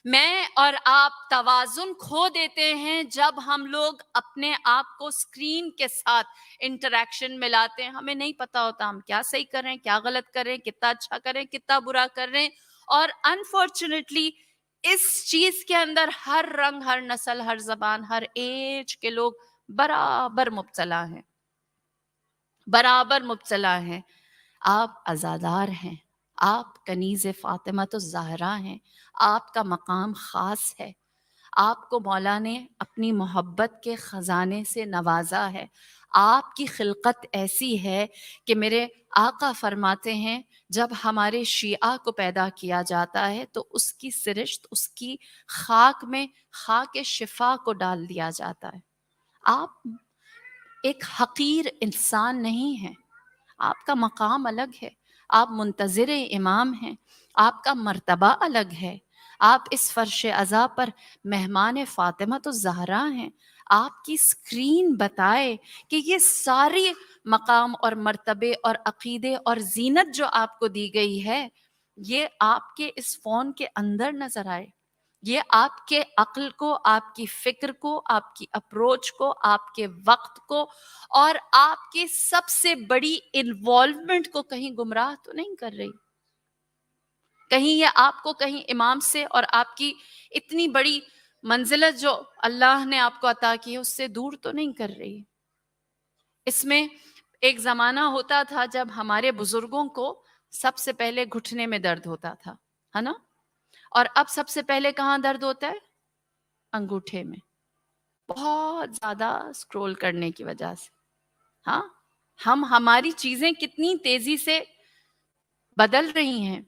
B: میں اور آپ توازن کھو دیتے ہیں جب ہم لوگ اپنے آپ کو اسکرین کے ساتھ انٹریکشن میں لاتے ہیں. ہمیں نہیں پتا ہوتا ہم کیا صحیح کر رہے ہیں، کیا غلط کر رہے ہیں، کتنا اچھا کر رہے ہیں، کتنا برا کر رہے ہیں. اور انفارچونیٹلی اس چیز کے اندر ہر رنگ، ہر نسل، ہر زبان، ہر ایج کے لوگ برابر مبتلا ہیں، برابر مبتلا ہیں. آپ عزادار ہیں، آپ کنیز فاطمہ الزہرا ہیں، آپ کا مقام خاص ہے. آپ کو مولا نے اپنی محبت کے خزانے سے نوازا ہے. آپ کی خلقت ایسی ہے کہ میرے آقا فرماتے ہیں جب ہمارے شیعہ کو پیدا کیا جاتا ہے تو اس کی سرشت، اس کی خاک میں خاک شفا کو ڈال دیا جاتا ہے. آپ ایک حقیر انسان نہیں ہیں، آپ کا مقام الگ ہے، آپ منتظر امام ہیں، آپ کا مرتبہ الگ ہے. آپ اس فرش عزا پر مہمان فاطمہ الزہرا ہیں. آپ کی اسکرین بتائے کہ یہ ساری مقام اور مرتبے اور عقیدے اور زینت جو آپ کو دی گئی ہے، یہ آپ کے اس فون کے اندر نظر آئے. یہ آپ کے عقل کو، آپ کی فکر کو، آپ کی اپروچ کو، آپ کے وقت کو اور آپ کی سب سے بڑی انوالومنٹ کو کہیں گمراہ تو نہیں کر رہی؟ کہیں یہ آپ کو کہیں امام سے اور آپ کی اتنی بڑی منزلت جو اللہ نے آپ کو عطا کی ہے اس سے دور تو نہیں کر رہی؟ اس میں ایک زمانہ ہوتا تھا جب ہمارے بزرگوں کو سب سے پہلے گھٹنے میں درد ہوتا تھا، ہے نا؟ اور اب سب سے پہلے کہاں درد ہوتا ہے؟ انگوٹھے میں، بہت زیادہ سکرول کرنے کی وجہ سے. ہاں، ہماری چیزیں کتنی تیزی سے بدل رہی ہیں.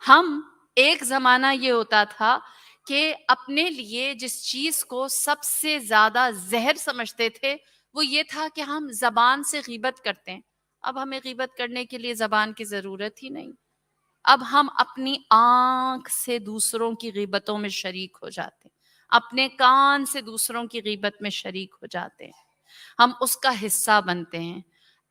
B: ہم ایک زمانہ یہ ہوتا تھا کہ اپنے لیے جس چیز کو سب سے زیادہ زہر سمجھتے تھے وہ یہ تھا کہ ہم زبان سے غیبت کرتے ہیں. اب ہمیں غیبت کرنے کے لیے زبان کی ضرورت ہی نہیں. اب ہم اپنی آنکھ سے دوسروں کی غیبتوں میں شریک ہو جاتے ہیں، اپنے کان سے دوسروں کی غیبت میں شریک ہو جاتے ہیں، ہم اس کا حصہ بنتے ہیں.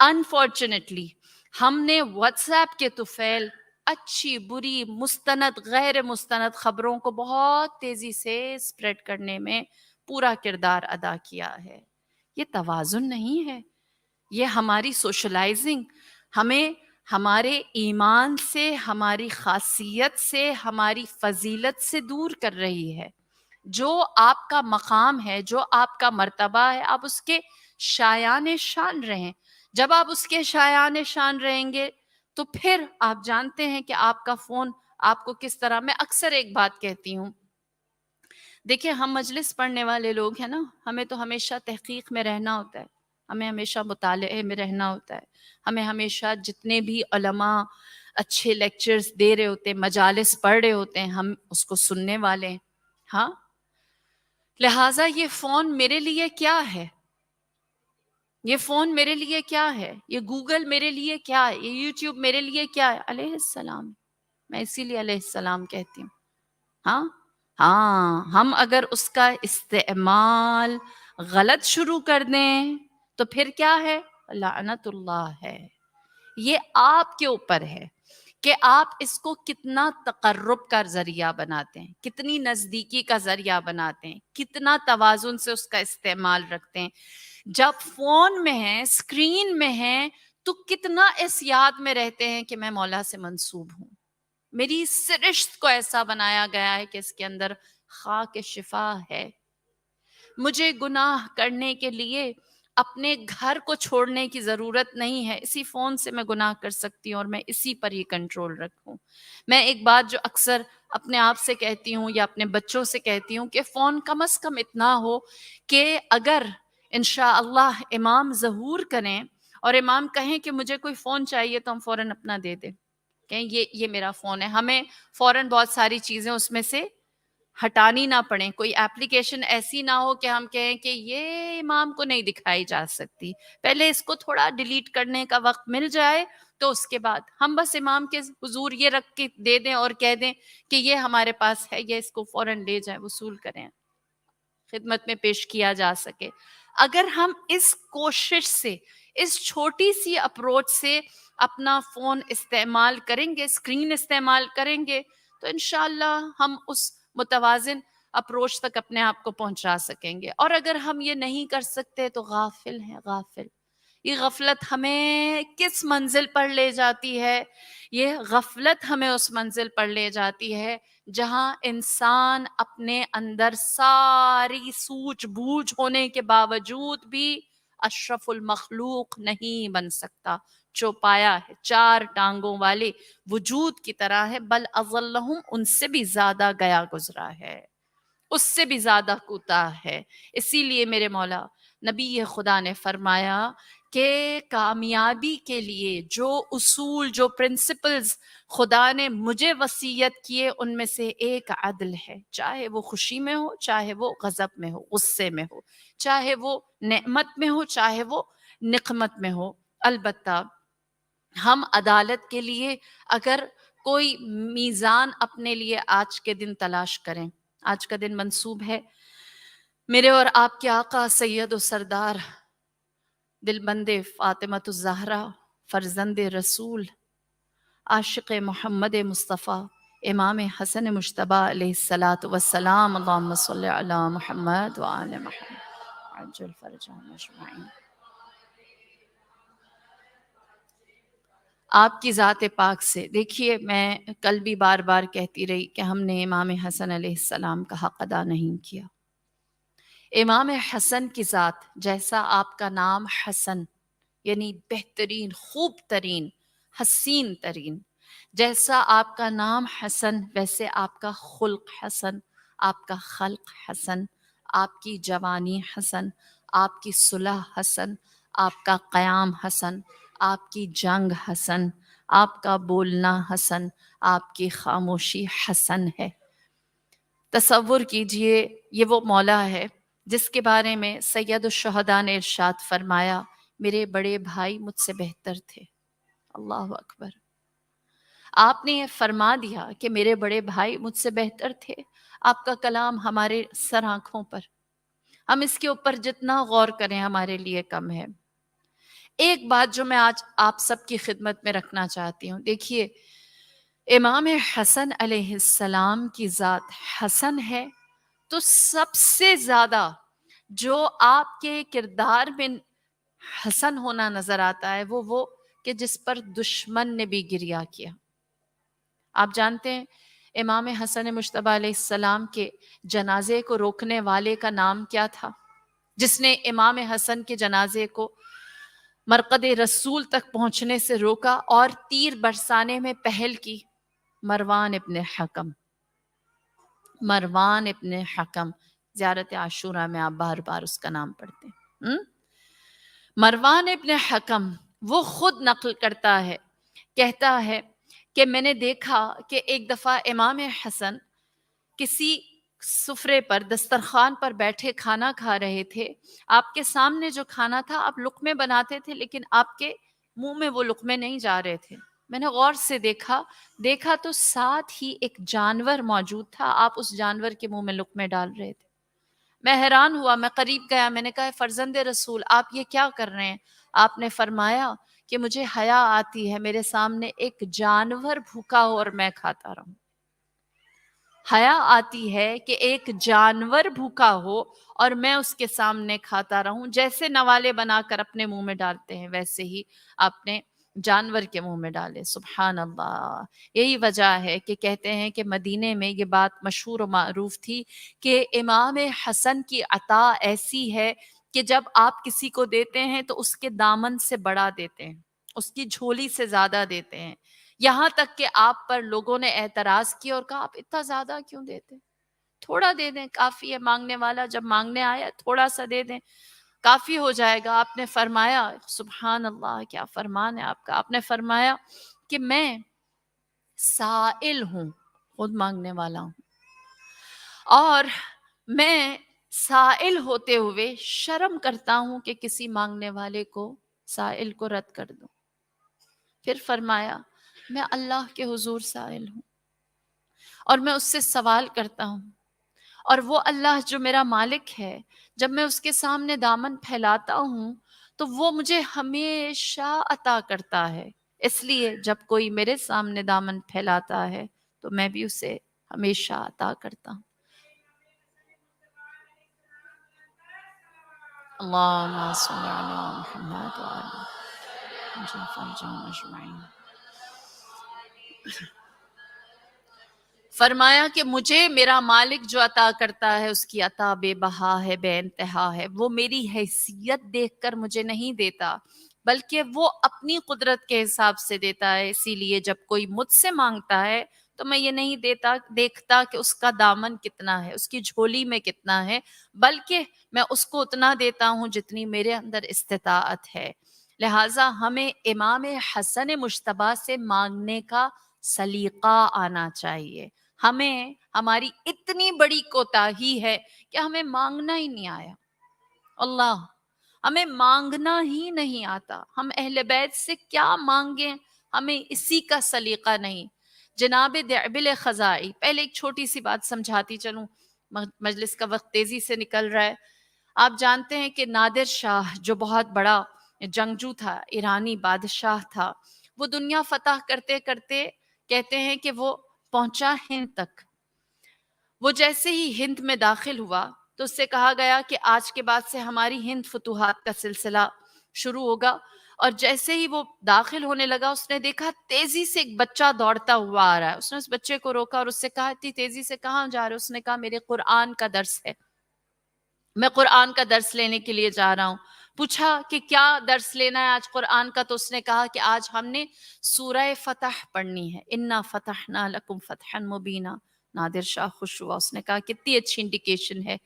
B: انفارچونیٹلی ہم نے واٹس ایپ کے طفیل اچھی، بری، مستند، غیر مستند خبروں کو بہت تیزی سے اسپریڈ کرنے میں پورا کردار ادا کیا ہے. یہ توازن نہیں ہے، یہ ہماری سوشلائزنگ ہمیں ہمارے ایمان سے، ہماری خاصیت سے، ہماری فضیلت سے دور کر رہی ہے. جو آپ کا مقام ہے، جو آپ کا مرتبہ ہے، آپ اس کے شایان شان رہیں. جب آپ اس کے شایان شان رہیں گے تو پھر آپ جانتے ہیں کہ آپ کا فون آپ کو کس طرح. میں اکثر ایک بات کہتی ہوں، دیکھیں ہم مجلس پڑھنے والے لوگ ہیں نا، ہمیں تو ہمیشہ تحقیق میں رہنا ہوتا ہے، ہمیں ہمیشہ مطالعے میں رہنا ہوتا ہے، ہمیں ہمیشہ جتنے بھی علماء اچھے لیکچرز دے رہے ہوتے ہیں، مجالس پڑھ رہے ہوتے ہیں، ہم اس کو سننے والے ہیں. ہاں، لہٰذا یہ فون میرے لیے کیا ہے؟ یہ فون میرے لیے کیا ہے؟ یہ گوگل میرے لیے کیا ہے؟ یہ یوٹیوب میرے لیے کیا ہے؟ علیہ السلام. میں اسی لیے علیہ السلام کہتی ہوں. ہاں، ہم اگر اس کا استعمال غلط شروع کر دیں تو پھر کیا ہے؟ لعنت اللہ ہے. یہ آپ کے اوپر ہے کہ آپ اس کو کتنا تقرب کا ذریعہ بناتے ہیں، کتنی نزدیکی کا ذریعہ بناتے ہیں، کتنا توازن سے اس کا استعمال رکھتے ہیں. جب فون میں ہیں، اسکرین میں ہیں، تو کتنا اس یاد میں رہتے ہیں کہ میں مولا سے منسوب ہوں. میری سرشت کو ایسا بنایا گیا ہے کہ اس کے اندر خاک شفا ہے. مجھے گناہ کرنے کے لیے اپنے گھر کو چھوڑنے کی ضرورت نہیں ہے. اسی فون سے میں گناہ کر سکتی ہوں اور میں اسی پر ہی کنٹرول رکھوں. میں ایک بات جو اکثر اپنے آپ سے کہتی ہوں یا اپنے بچوں سے کہتی ہوں کہ فون کم از کم اتنا ہو کہ اگر انشاءاللہ امام ظہور کریں اور امام کہیں کہ مجھے کوئی فون چاہیے تو ہم فوراً اپنا دے دیں، کہیں یہ میرا فون ہے. ہمیں فوراً بہت ساری چیزیں اس میں سے ہٹانی نہ پڑیں. کوئی ایپلیکیشن ایسی نہ ہو کہ ہم کہیں کہ یہ امام کو نہیں دکھائی جا سکتی. پہلے اس کو تھوڑا ڈیلیٹ کرنے کا وقت مل جائے تو اس کے بعد ہم بس امام کے حضور یہ رکھ کے دے دیں اور کہہ دیں کہ یہ ہمارے پاس ہے، یہ اس کو فوراً لے جائیں، وصول کریں، خدمت میں پیش کیا جا سکے۔ اگر ہم اس کوشش سے، اس چھوٹی سی اپروچ سے اپنا فون استعمال کریں گے، اسکرین استعمال کریں گے، تو انشاءاللہ ہم اس متوازن اپروچ تک اپنے آپ کو پہنچا سکیں گے۔ اور اگر ہم یہ نہیں کر سکتے تو غافل ہیں، غافل۔ یہ غفلت ہمیں کس منزل پر لے جاتی ہے؟ یہ غفلت ہمیں اس منزل پر لے جاتی ہے جہاں انسان اپنے اندر ساری سوجھ بوجھ ہونے کے باوجود بھی اشرف المخلوق نہیں بن سکتا۔ چوپایا ہے، چار ٹانگوں والے وجود کی طرح ہے، بل اضلہم، ان سے بھی زیادہ گیا گزرا ہے، اس سے بھی زیادہ کوتاہ ہے۔ اسی لیے میرے مولا نبی خدا نے فرمایا کہ کامیابی کے لیے جو اصول، جو پرنسپلز خدا نے مجھے وصیت کیے، ان میں سے ایک عدل ہے، چاہے وہ خوشی میں ہو، چاہے وہ غضب میں ہو، غصے میں ہو، چاہے وہ نعمت میں ہو، چاہے وہ نقمت میں ہو۔ البتہ ہم عدالت کے لیے اگر کوئی میزان اپنے لیے آج کے دن تلاش کریں، آج کا دن منسوب ہے میرے اور آپ کے آقا سید و سردار دل بند فاطمۃ الزہرا، فرزند رسول، عاشق محمد مصطفیٰ، امام حسن مجتبیٰ علیہ الصلاۃ والسلام، اللہم صلی علی محمد وآل محمد عجل فرجہم اجمعین۔ آپ کی ذات پاک سے، دیکھیے میں کل بھی بار بار کہتی رہی کہ ہم نے امام حسن علیہ السلام کا حق ادا نہیں کیا۔ امام حسن کی ذات، جیسا آپ کا نام حسن یعنی بہترین، خوب ترین، حسین ترین، جیسا آپ کا نام حسن ویسے آپ کا خلق حسن، آپ کا خلق حسن، آپ کی جوانی حسن، آپ کی صلح حسن، آپ کا قیام حسن، آپ کی جنگ حسن، آپ کا بولنا حسن، آپ کی خاموشی حسن ہے۔ تصور کیجئے یہ وہ مولا ہے جس کے بارے میں سید الشہداء نے ارشاد فرمایا میرے بڑے بھائی مجھ سے بہتر تھے۔ اللہ اکبر۔ آپ نے یہ فرما دیا کہ میرے بڑے بھائی مجھ سے بہتر تھے۔ آپ کا کلام ہمارے سر آنکھوں پر، ہم اس کے اوپر جتنا غور کریں ہمارے لیے کم ہے۔ ایک بات جو میں آج آپ سب کی خدمت میں رکھنا چاہتی ہوں، دیکھیے امام حسن علیہ السلام کی ذات حسن ہے، تو سب سے زیادہ جو آپ کے کردار میں حسن ہونا نظر آتا ہے وہ کہ جس پر دشمن نے بھی گریہ کیا۔ آپ جانتے ہیں امام حسن مجتبیٰ علیہ السلام کے جنازے کو روکنے والے کا نام کیا تھا؟ جس نے امام حسن کے جنازے کو مرقد رسول تک پہنچنے سے روکا اور تیر برسانے میں پہل کی، مروان ابن حکم۔ مروان ابن حکم، زیارت عاشورہ میں آپ بار بار اس کا نام پڑھتے ہیں۔ مروان ابن حکم وہ خود نقل کرتا ہے، کہتا ہے کہ میں نے دیکھا کہ ایک دفعہ امام حسن کسی سفرے پر، دسترخوان پر بیٹھے کھانا کھا رہے تھے۔ آپ کے سامنے جو کھانا تھا آپ لقمے بناتے تھے لیکن آپ کے منہ میں وہ لقمے نہیں جا رہے تھے۔ میں نے غور سے دیکھا تو ساتھ ہی ایک جانور موجود تھا، آپ اس جانور کے منہ میں لقمے ڈال رہے تھے۔ میں حیران ہوا، میں قریب گیا، میں نے کہا فرزند رسول آپ یہ کیا کر رہے ہیں؟ آپ نے فرمایا کہ مجھے حیا آتی ہے میرے سامنے ایک جانور بھوکا ہو اور میں کھاتا رہوں۔ حیا آتی ہے کہ ایک جانور بھوکا ہو اور میں اس کے سامنے کھاتا رہوں۔ جیسے نوالے بنا کر اپنے منہ میں ڈالتے ہیں ویسے ہی اپنے جانور کے منہ میں ڈالے۔ سبحان اللہ۔ یہی وجہ ہے کہ کہتے ہیں کہ مدینے میں یہ بات مشہور و معروف تھی کہ امام حسن کی عطا ایسی ہے کہ جب آپ کسی کو دیتے ہیں تو اس کے دامن سے بڑا دیتے ہیں، اس کی جھولی سے زیادہ دیتے ہیں، یہاں تک کہ آپ پر لوگوں نے اعتراض کیا اور کہا آپ اتنا زیادہ کیوں دیتے؟ تھوڑا دے دیں، کافی ہے، مانگنے والا جب مانگنے آیا تھوڑا سا دے دیں، کافی ہو جائے گا۔ آپ نے فرمایا، سبحان اللہ کیا فرمان ہے آپ کا، آپ نے فرمایا کہ میں سائل ہوں، خود مانگنے والا ہوں، اور میں سائل ہوتے ہوئے شرم کرتا ہوں کہ کسی مانگنے والے کو، سائل کو رد کر دوں۔ پھر فرمایا میں اللہ کے حضور سائل ہوں اور میں اس سے سوال کرتا ہوں، اور وہ اللہ جو میرا مالک ہے، جب میں اس کے سامنے دامن پھیلاتا ہوں تو وہ مجھے ہمیشہ عطا کرتا ہے، اس لیے جب کوئی میرے سامنے دامن پھیلاتا ہے تو میں بھی اسے ہمیشہ عطا کرتا ہوں۔ اللہم صلی علی محمد وعلی اجمعین۔ فرمایا کہ مجھے میرا مالک جو عطا کرتا ہے اس کی عطا بے بہا ہے، بے انتہا ہے۔ وہ میری حیثیت دیکھ کر مجھے نہیں دیتا، بلکہ وہ اپنی قدرت کے حساب سے دیتا ہے۔ اسی لیے جب کوئی مجھ سے مانگتا ہے تو میں یہ نہیں دیکھتا کہ اس کا دامن کتنا ہے، اس کی جھولی میں کتنا ہے، بلکہ میں اس کو اتنا دیتا ہوں جتنی میرے اندر استطاعت ہے۔ لہٰذا ہمیں امام حسن مجتبیٰ سے مانگنے کا سلیقہ آنا چاہیے۔ ہمیں ہماری اتنی بڑی کوتاہی ہے کہ ہمیں مانگنا ہی نہیں آیا، اللہ ہمیں مانگنا ہی نہیں آتا۔ ہم اہل بیت سے کیا مانگیں، ہمیں اسی کا سلیقہ نہیں۔ جناب دعبل خزائی، پہلے ایک چھوٹی سی بات سمجھاتی چلوں، مجلس کا وقت تیزی سے نکل رہا ہے۔ آپ جانتے ہیں کہ نادر شاہ جو بہت بڑا جنگجو تھا، ایرانی بادشاہ تھا، وہ دنیا فتح کرتے کرتے کہتے ہیں کہ وہ پہنچا ہند تک۔ وہ جیسے ہی ہند میں داخل ہوا تو اس سے کہا گیا کہ آج کے بعد سے ہماری ہند فتوحات کا سلسلہ شروع ہوگا، اور جیسے ہی وہ داخل ہونے لگا اس نے دیکھا تیزی سے ایک بچہ دوڑتا ہوا آ رہا ہے۔ اس نے اس بچے کو روکا اور اس سے کہا اتنی تیزی سے کہاں جا رہے ہو؟ اس نے کہا میرے قرآن کا درس ہے، میں قرآن کا درس لینے کے لیے جا رہا ہوں۔ پوچھا کہ کیا درس لینا ہے آج قرآن کا؟ تو اس نے کہا کہ آج ہم نے سورہ فتح پڑھنی ہے، انا فتحنا لکم فتحا مبینا۔ نادر شاہ خوش ہوا، اس نے کہا کتنی اچھی انڈیکیشن ہے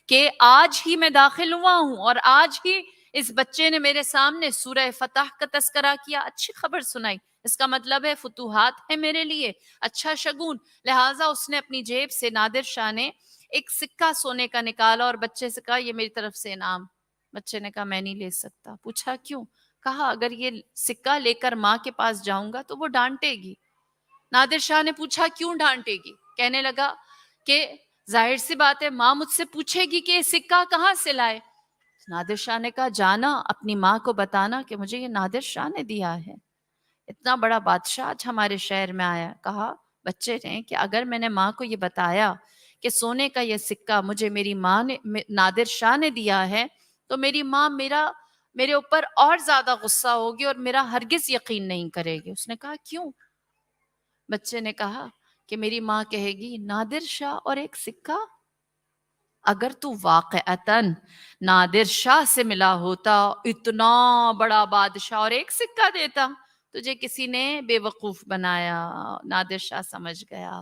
B: کہ آج ہی میں داخل ہوا ہوں اور آج ہی اس بچے نے میرے سامنے سورہ فتح کا تذکرہ کیا، اچھی خبر سنائی، اس کا مطلب ہے فتوحات ہے میرے لیے، اچھا شگون۔ لہٰذا اس نے اپنی جیب سے، نادر شاہ نے ایک سکہ سونے کا نکالا اور بچے سے کہا یہ میری طرف سے انعام۔ بچے نے کہا میں نہیں لے سکتا۔ پوچھا کیوں؟ کہا اگر یہ سکہ لے کر ماں کے پاس جاؤں گا تو وہ ڈانٹے گی۔ نادر شاہ نے پوچھا کیوں ڈانٹے گی؟ کہنے لگا کہ ظاہر سی بات ہے ماں مجھ سے پوچھے گی کہ یہ سکہ کہاں سے لائے۔ نادر شاہ نے کہا جانا اپنی ماں کو بتانا کہ مجھے یہ نادر شاہ نے دیا ہے، اتنا بڑا بادشاہ آج ہمارے شہر میں آیا۔ کہا بچے نے کہ اگر میں نے ماں کو یہ بتایا کہ سونے کا یہ سکہ مجھے میری ماں نے، نادر شاہ نے دیا ہے، تو میری ماں میرے اوپر اور زیادہ غصہ ہوگی اور میرا ہرگز یقین نہیں کرے گی۔ اس نے کہا کیوں؟ بچے نے کہا کہ میری ماں کہے گی نادر شاہ اور ایک سکہ، اگر تو واقعتاً نادر شاہ سے ملا ہوتا، اتنا بڑا بادشاہ، اور ایک سکہ دیتا، تجھے کسی نے بے وقوف بنایا۔ نادر شاہ سمجھ گیا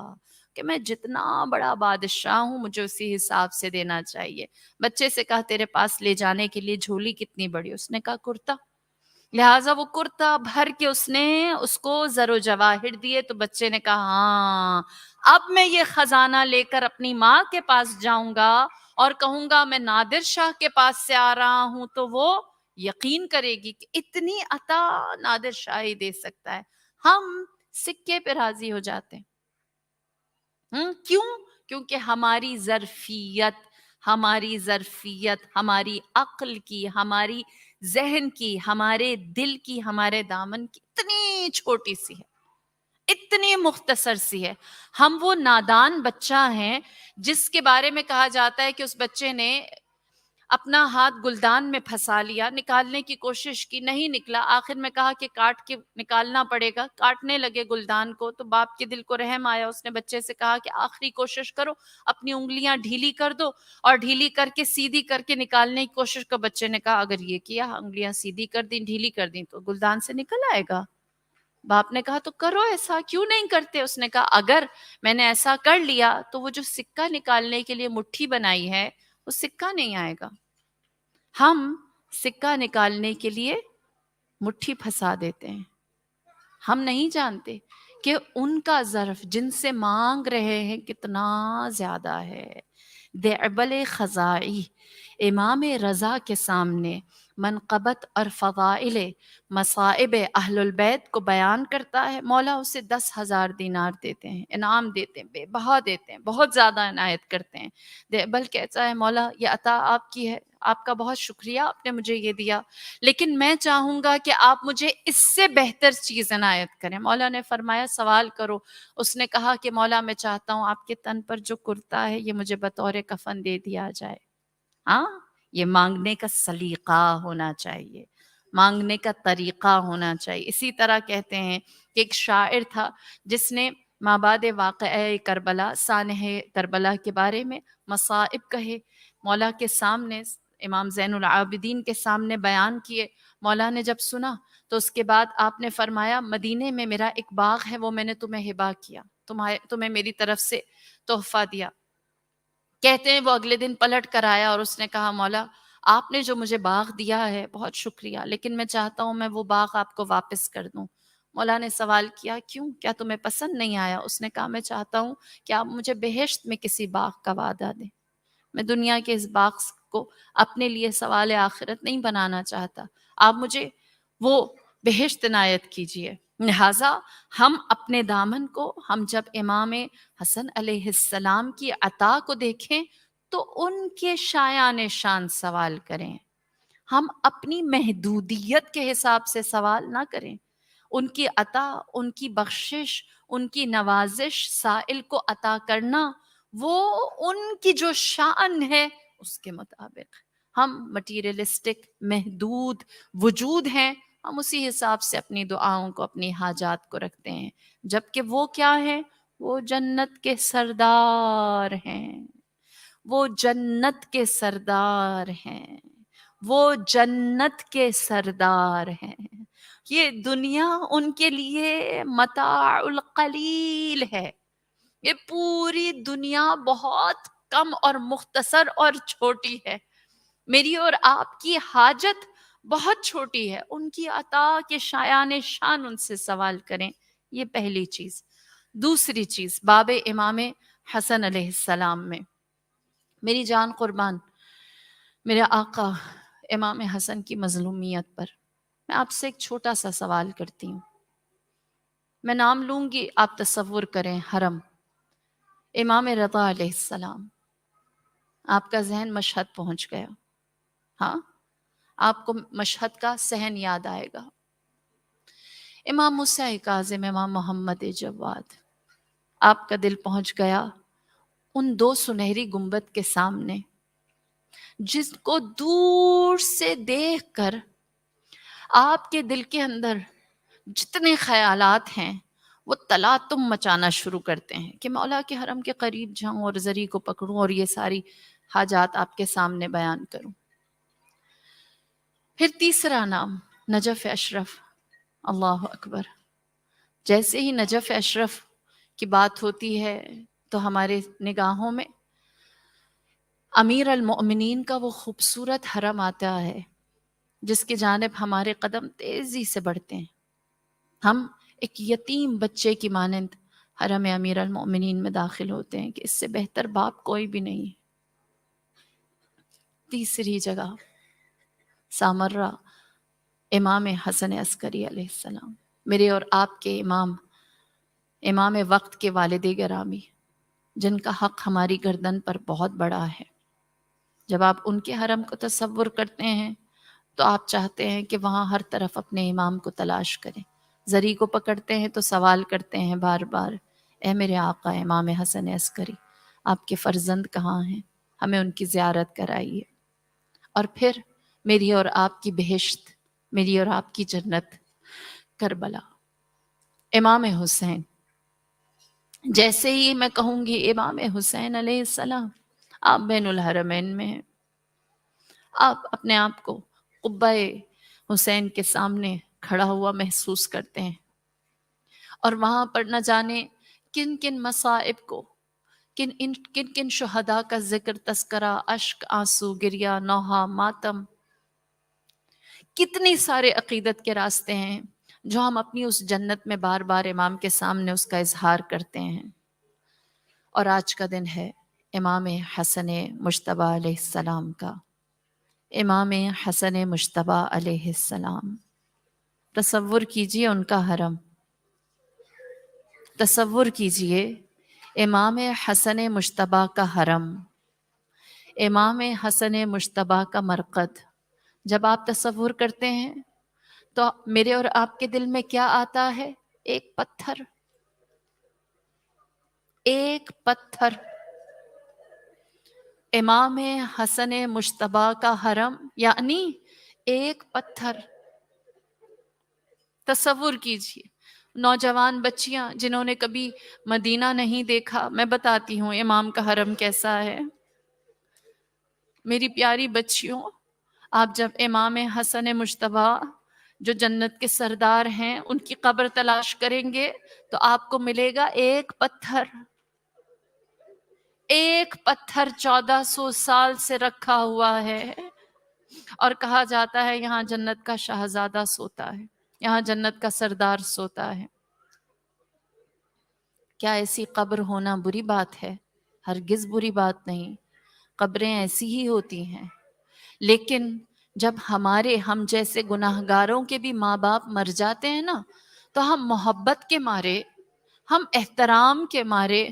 B: کہ میں جتنا بڑا بادشاہ ہوں مجھے اسی حساب سے دینا چاہیے۔ بچے سے کہا تیرے پاس لے جانے کے لیے جھولی کتنی بڑی؟ اس نے کہا کرتا۔ لہٰذا وہ کرتا بھر کے اس نے اس کو زر و جواہر دیے۔ تو بچے نے کہا ہاں اب میں یہ خزانہ لے کر اپنی ماں کے پاس جاؤں گا اور کہوں گا میں نادر شاہ کے پاس سے آ رہا ہوں، تو وہ یقین کرے گی کہ اتنی عطا نادر شاہ ہی دے سکتا ہے۔ ہم سکے پہ راضی ہو جاتے ہیں، کیوں؟ کیونکہ ہماری ظرفیت ہماری عقل کی، ہماری ذہن کی، ہمارے دل کی، ہمارے دامن کی اتنی چھوٹی سی ہے، اتنی مختصر سی ہے۔ ہم وہ نادان بچہ ہیں جس کے بارے میں کہا جاتا ہے کہ اس بچے نے اپنا ہاتھ گلدان میں پھنسا لیا، نکالنے کی کوشش کی، نہیں نکلا، آخر میں کہا کہ کاٹ کے نکالنا پڑے گا۔ کاٹنے لگے گلدان کو تو باپ کے دل کو رحم آیا، اس نے بچے سے کہا کہ آخری کوشش کرو، اپنی انگلیاں ڈھیلی کر دو اور ڈھیلی کر کے سیدھی کر کے نکالنے کی کوشش کرو۔ بچے نے کہا اگر یہ کیا، انگلیاں سیدھی کر دیں، ڈھیلی کر دیں تو گلدان سے نکل آئے گا۔ باپ نے کہا تو کرو ایسا، کیوں نہیں کرتے؟ اس نے کہا اگر میں نے ایسا کر لیا تو وہ جو سکہ نکالنے کے لیے مٹھی بنائی ہے وہ سکہ نہیں آئے گا۔ ہم سکہ نکالنے کے لیے مٹھی پھنسا دیتے ہیں، ہم نہیں جانتے کہ ان کا ظرف جن سے مانگ رہے ہیں کتنا زیادہ ہے۔ دعبل خزائی امام رضا کے سامنے منقبت اور فضائل مصائب اہل البیت کو بیان کرتا ہے، مولا اسے 10,000 دینار دیتے ہیں، انعام دیتے ہیں، بے بہا دیتے ہیں، بہت زیادہ عنایت کرتے ہیں۔ بل کہتا ہے مولا یہ عطا آپ کی ہے، آپ کا بہت شکریہ، آپ نے مجھے یہ دیا، لیکن میں چاہوں گا کہ آپ مجھے اس سے بہتر چیز عنایت کریں۔ مولا نے فرمایا سوال کرو۔ اس نے کہا کہ مولا میں چاہتا ہوں آپ کے تن پر جو کرتا ہے یہ مجھے بطور کفن دے دیا جائے۔ ہاں، یہ مانگنے کا سلیقہ ہونا چاہیے، مانگنے کا طریقہ ہونا چاہیے۔ اسی طرح کہتے ہیں کہ ایک شاعر تھا جس نے مابعد واقعہ کربلا، سانحہ کربلا کے بارے میں مصائب کہے، مولا کے سامنے، امام زین العابدین کے سامنے بیان کیے۔ مولا نے جب سنا تو اس کے بعد آپ نے فرمایا مدینے میں میرا ایک باغ ہے، وہ میں نے تمہیں ہبہ کیا، تمہیں میری طرف سے تحفہ دیا۔ کہتے ہیں وہ اگلے دن پلٹ کر آیا اور اس نے کہا مولا آپ نے جو مجھے باغ دیا ہے بہت شکریہ، لیکن میں چاہتا ہوں میں وہ باغ آپ کو واپس کر دوں۔ مولا نے سوال کیا کیوں، کیا تمہیں پسند نہیں آیا؟ اس نے کہا میں چاہتا ہوں کہ آپ مجھے بہشت میں کسی باغ کا وعدہ دیں، میں دنیا کے اس باغ کو اپنے لیے سوال آخرت نہیں بنانا چاہتا، آپ مجھے وہ بہشت عنایت کیجیے۔ لہٰذا ہم اپنے دامن کو، ہم جب امام حسن علیہ السلام کی عطا کو دیکھیں تو ان کے شایان شان سوال کریں، ہم اپنی محدودیت کے حساب سے سوال نہ کریں۔ ان کی عطا، ان کی بخشش، ان کی نوازش سائل کو عطا کرنا، وہ ان کی جو شان ہے اس کے مطابق۔ ہم مٹیریلسٹک محدود وجود ہیں، ہم اسی حساب سے اپنی دعاؤں کو، اپنی حاجات کو رکھتے ہیں، جبکہ وہ کیا ہیں؟ وہ جنت کے سردار ہیں، وہ جنت کے سردار ہیں، وہ جنت کے سردار ہیں۔ یہ دنیا ان کے لیے متاع القلیل ہے، یہ پوری دنیا بہت کم اور مختصر اور چھوٹی ہے۔ میری اور آپ کی حاجت بہت چھوٹی ہے، ان کی عطا کے شایان شان ان سے سوال کریں، یہ پہلی چیز۔ دوسری چیز، باب امام حسن علیہ السلام میں، میری جان قربان، میرے آقا امام حسن کی مظلومیت پر میں آپ سے ایک چھوٹا سا سوال کرتی ہوں۔ میں نام لوں گی، آپ تصور کریں، حرم، امام رضا علیہ السلام، آپ کا ذہن مشہد پہنچ گیا، ہاں آپ کو مشہد کا صحن یاد آئے گا۔ امام موسیٰ کاظم، امام محمد جواد، آپ کا دل پہنچ گیا ان دو سنہری گنبد کے سامنے، جس کو دور سے دیکھ کر آپ کے دل کے اندر جتنے خیالات ہیں وہ تلاطم مچانا شروع کرتے ہیں کہ مولا کے حرم کے قریب جاؤں اور زری کو پکڑوں اور یہ ساری حاجات آپ کے سامنے بیان کروں۔ پھر تیسرا نام، نجف اشرف، اللہ اکبر۔ جیسے ہی نجف اشرف کی بات ہوتی ہے تو ہمارے نگاہوں میں امیر المؤمنین کا وہ خوبصورت حرم آتا ہے جس کی جانب ہمارے قدم تیزی سے بڑھتے ہیں۔ ہم ایک یتیم بچے کی مانند حرم امیر المؤمنین میں داخل ہوتے ہیں کہ اس سے بہتر باپ کوئی بھی نہیں ہے۔ تیسری جگہ، سامرہ، امام حسن عسکری علیہ السلام، میرے اور آپ کے امام، امام وقت کے والد گرامی، جن کا حق ہماری گردن پر بہت بڑا ہے۔ جب آپ ان کے حرم کو تصور کرتے ہیں تو آپ چاہتے ہیں کہ وہاں ہر طرف اپنے امام کو تلاش کریں، زری کو پکڑتے ہیں تو سوال کرتے ہیں بار بار، اے میرے آقا امام حسن عسکری، آپ کے فرزند کہاں ہیں؟ ہمیں ان کی زیارت کرائیے۔ اور پھر میری اور آپ کی بہشت، میری اور آپ کی جنت، کربلا، امام حسین۔ جیسے ہی میں کہوں گی امام حسین علیہ السلام، آپ بین الحرمین میں ہیں، آپ اپنے آپ کو قبہ حسین کے سامنے کھڑا ہوا محسوس کرتے ہیں، اور وہاں پر نہ جانے کن کن مصائب کو، کن کن شہداء کا ذکر، تذکرہ، اشک، آنسو، گریہ، نوحہ، ماتم، کتنی سارے عقیدت کے راستے ہیں جو ہم اپنی اس جنت میں بار بار امام کے سامنے اس کا اظہار کرتے ہیں۔ اور آج کا دن ہے امام حسن مجتبیٰ علیہ السلام کا، امام حسن مجتبی علیہ السلام، تصور کیجئے ان کا حرم، تصور کیجئے امام حسن مجتبی کا حرم، امام حسن مجتبی کا مرقد۔ جب آپ تصور کرتے ہیں تو میرے اور آپ کے دل میں کیا آتا ہے؟ ایک پتھر، ایک پتھر۔ امام حسن مجتبی کا حرم یعنی ایک پتھر۔ تصور کیجئے نوجوان بچیاں جنہوں نے کبھی مدینہ نہیں دیکھا، میں بتاتی ہوں امام کا حرم کیسا ہے۔ میری پیاری بچیوں، آپ جب امام حسن مجتبی جو جنت کے سردار ہیں ان کی قبر تلاش کریں گے تو آپ کو ملے گا ایک پتھر، ایک پتھر 1400 سال سے رکھا ہوا ہے، اور کہا جاتا ہے یہاں جنت کا شہزادہ سوتا ہے، یہاں جنت کا سردار سوتا ہے۔ کیا ایسی قبر ہونا بری بات ہے؟ ہرگز بری بات نہیں، قبریں ایسی ہی ہوتی ہیں۔ لیکن جب ہم جیسے گناہ گاروں کے بھی ماں باپ مر جاتے ہیں نا، تو ہم محبت کے مارے، ہم احترام کے مارے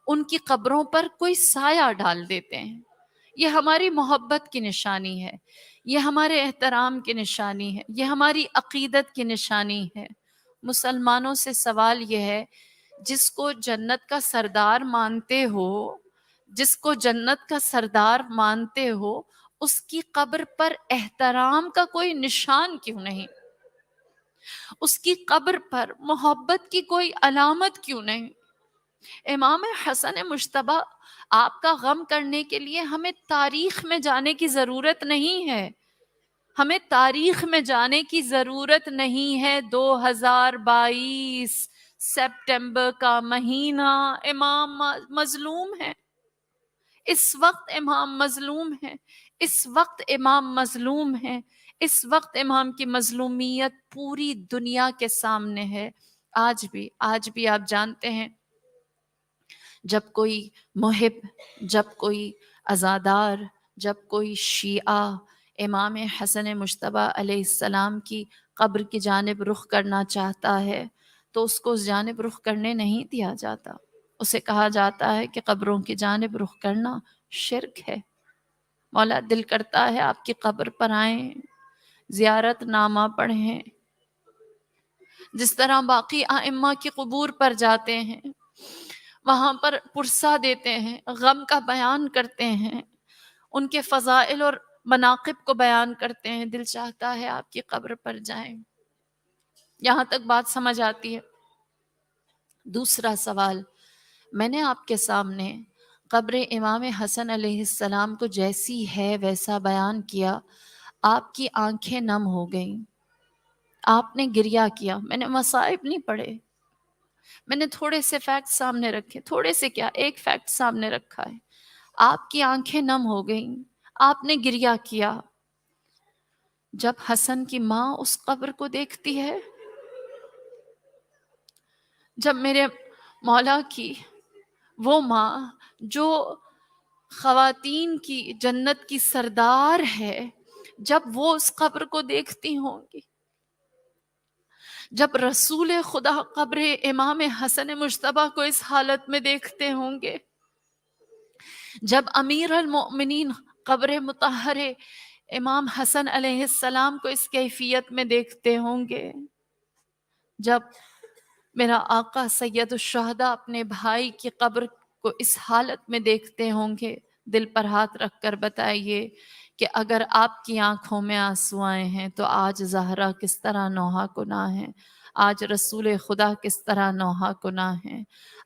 B: ان کی قبروں پر کوئی سایہ ڈال دیتے ہیں۔ یہ ہماری محبت کی نشانی ہے، یہ ہمارے احترام کی نشانی ہے، یہ ہماری عقیدت کی نشانی ہے۔ مسلمانوں سے سوال یہ ہے، جس کو جنت کا سردار مانتے ہو، جس کو جنت کا سردار مانتے ہو، اس کی قبر پر احترام کا کوئی نشان کیوں نہیں؟ اس کی قبر پر محبت کی کوئی علامت کیوں نہیں؟ امام حسن مجتبی آپ کا غم کرنے کے لیے ہمیں تاریخ میں جانے کی ضرورت نہیں ہے، ہمیں تاریخ میں جانے کی ضرورت نہیں ہے۔ 2022 سپٹمبر کا مہینہ، امام مظلوم ہے، اس وقت امام مظلوم ہے، اس وقت امام مظلوم ہے، اس وقت امام کی مظلومیت پوری دنیا کے سامنے ہے۔ آج بھی آپ جانتے ہیں جب کوئی محب، جب کوئی عزادار، جب کوئی شیعہ امام حسن مجتبی علیہ السلام کی قبر کی جانب رخ کرنا چاہتا ہے تو اس کو اس جانب رخ کرنے نہیں دیا جاتا، اسے کہا جاتا ہے کہ قبروں کی جانب رخ کرنا شرک ہے۔ مولا دل کرتا ہے آپ کی قبر پر آئیں، زیارت نامہ پڑھیں، جس طرح باقی ائمہ کی قبور پر جاتے ہیں، وہاں پر پرسہ دیتے ہیں، غم کا بیان کرتے ہیں، ان کے فضائل اور مناقب کو بیان کرتے ہیں۔ دل چاہتا ہے آپ کی قبر پر جائیں۔ یہاں تک بات سمجھ آتی ہے؟ دوسرا سوال، میں نے آپ کے سامنے قبر امام حسن علیہ السلام کو جیسی ہے ویسا بیان کیا، آپ کی آنکھیں نم ہو گئیں، آپ نے گریہ کیا۔ میں نے مصائب نہیں پڑھے، میں نے تھوڑے سے فیکٹ سامنے رکھے، تھوڑے سے کیا، ایک فیکٹ سامنے رکھا ہے۔ آپ کی آنکھیں نم ہو گئیں، آپ نے گریہ کیا۔ جب حسن کی ماں اس قبر کو دیکھتی ہے، جب میرے مولا کی وہ ماں جو خواتین کی جنت کی سردار ہے، جب وہ اس قبر کو دیکھتی ہوں گی، جب رسول خدا قبر امام حسن مجتبی کو اس حالت میں دیکھتے ہوں گے، جب امیر المؤمنین قبر مطہر امام حسن علیہ السلام کو اس کیفیت میں دیکھتے ہوں گے، جب میرا آقا سید الشہداء اپنے بھائی کی قبر کو اس حالت میں دیکھتے ہوں گے، دل پر ہاتھ رکھ کر بتائیے کہ اگر آپ کی آنکھوں میں آنسو آئے ہیں تو آج زہرا کس طرح نوحہ کناں ہے، آج رسول خدا کس طرح نوحہ کناں ہے،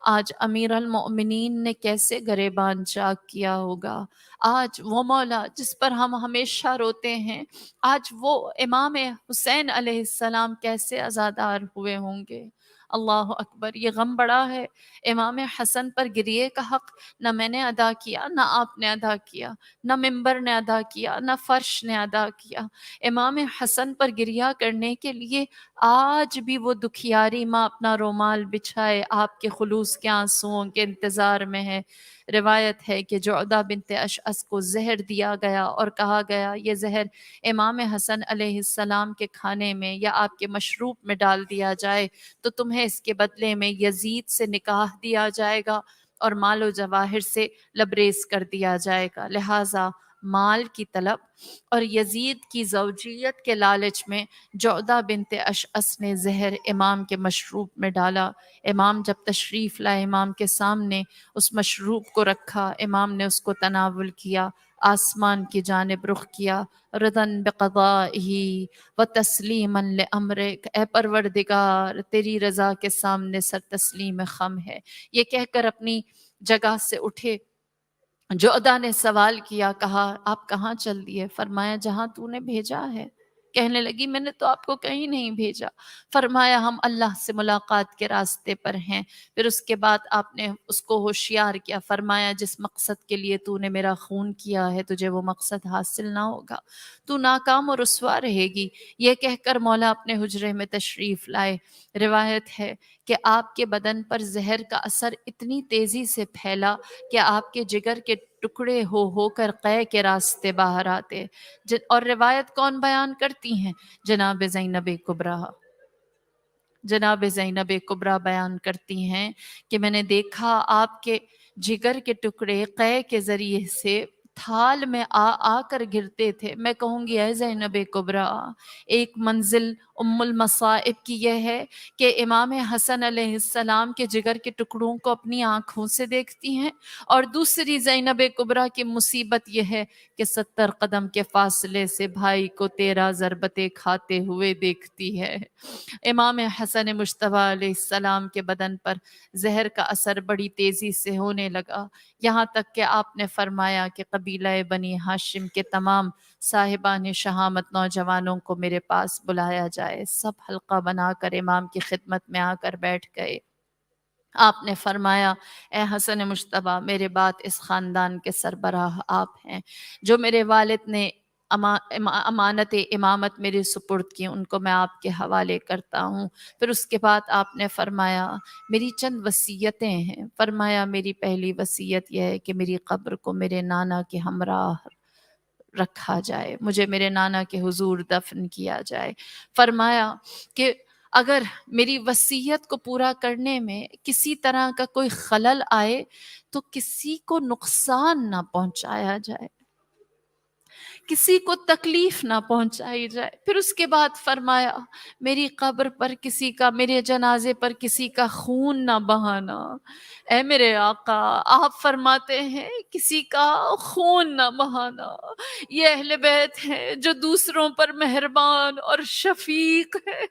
B: آج امیر المؤمنین نے کیسے گریبان چاک کیا ہوگا، آج وہ مولا جس پر ہم ہمیشہ روتے ہیں، آج وہ امام حسین علیہ السلام کیسے عزادار ہوئے ہوں گے۔ اللہ اکبر، یہ غم بڑا ہے۔ امام حسن پر گریے کا حق نہ میں نے ادا کیا، نہ آپ نے ادا کیا، نہ ممبر نے ادا کیا، نہ فرش نے ادا کیا۔ امام حسن پر گریہ کرنے کے لیے آج بھی وہ دکھیاری ماں اپنا رومال بچھائے آپ کے خلوص کے آنسوؤں کے انتظار میں ہے۔ روایت ہے کہ جعدہ بنت اشعث کو زہر دیا گیا اور کہا گیا یہ زہر امام حسن علیہ السلام کے کھانے میں یا آپ کے مشروب میں ڈال دیا جائے تو تمہیں اس کے بدلے میں یزید سے نکاح دیا جائے گا اور مال و جواہر سے لبریز کر دیا جائے گا۔ لہٰذا مال کی طلب اور یزید کی زوجیت کے لالچ میں جعدہ بنت اشعث نے زہر امام کے مشروب میں ڈالا۔ امام جب تشریف لائے، امام کے سامنے اس مشروب کو رکھا، امام نے اس کو تناول کیا، آسمان کی جانب رخ کیا، رضن بقضائہ و تسلیما لامرک، اے پروردگار تیری رضا کے سامنے سر تسلیم خم ہے، یہ کہہ کر اپنی جگہ سے اٹھے۔ جعدہ نے سوال کیا، کہا آپ کہاں چل دیے؟ فرمایا جہاں تو نے بھیجا ہے۔ کہنے لگی میں نے تو آپ کو کہیں نہیں بھیجا۔ فرمایا ہم اللہ سے ملاقات کے راستے پر ہیں۔ پھر اس کے بعد آپ نے اس کو ہوشیار کیا، فرمایا جس مقصد کے لیے تو نے میرا خون کیا ہے تجھے وہ مقصد حاصل نہ ہوگا، تو ناکام اور رسوا رہے گی۔ یہ کہہ کر مولا اپنے حجرے میں تشریف لائے۔ روایت ہے کہ آپ کے بدن پر زہر کا اثر اتنی تیزی سے پھیلا کہ آپ کے جگر کے ٹکڑے ہو کر قے کے راستے باہر آتے۔ اور روایت کون بیان کرتی ہیں؟ جناب زینب کبریٰ۔ جناب زینب کبریٰ بیان کرتی ہیں کہ میں نے دیکھا آپ کے جگر کے ٹکڑے قے کے ذریعے سے تھال میں آ کر گرتے تھے۔ میں کہوں گی اے زینب کبریٰ، ایک منزل ام المصائب کی یہ ہے کہ امام حسن علیہ السلام کے جگر کے ٹکڑوں کو اپنی آنکھوں سے دیکھتی ہیں، اور دوسری زینب کبریٰ کی مصیبت یہ ہے کہ 70 قدم کے فاصلے سے بھائی کو 13 ضربتیں کھاتے ہوئے دیکھتی ہے۔ امام حسن مجتبیٰ علیہ السلام کے بدن پر زہر کا اثر بڑی تیزی سے ہونے لگا، یہاں تک کہ آپ نے فرمایا کہ قبیلہ بنی ہاشم کے تمام صاحبان شہامت نوجوانوں کو میرے پاس بلایا جائے۔ سب حلقہ بنا کر امام کی خدمت میں آ کر بیٹھ گئے۔ آپ نے فرمایا اے حسن مجتبیٰ، میرے بعد اس خاندان کے سربراہ آپ ہیں، جو میرے والد نے امانت امامت میرے سپرد کی، ان کو میں آپ کے حوالے کرتا ہوں۔ پھر اس کے بعد آپ نے فرمایا میری چند وصیتیں ہیں۔ فرمایا میری پہلی وصیت یہ ہے کہ میری قبر کو میرے نانا کے ہمراہ رکھا جائے، مجھے میرے نانا کے حضور دفن کیا جائے۔ فرمایا کہ اگر میری وصیت کو پورا کرنے میں کسی طرح کا کوئی خلل آئے تو کسی کو نقصان نہ پہنچایا جائے، کسی کو تکلیف نہ پہنچائی جائے۔ پھر اس کے بعد فرمایا میری قبر پر کسی کا، میرے جنازے پر کسی کا خون نہ بہانا۔ اے میرے آقا، آپ فرماتے ہیں کسی کا خون نہ بہانا۔ یہ اہل بیت ہیں جو دوسروں پر مہربان اور شفیق ہے۔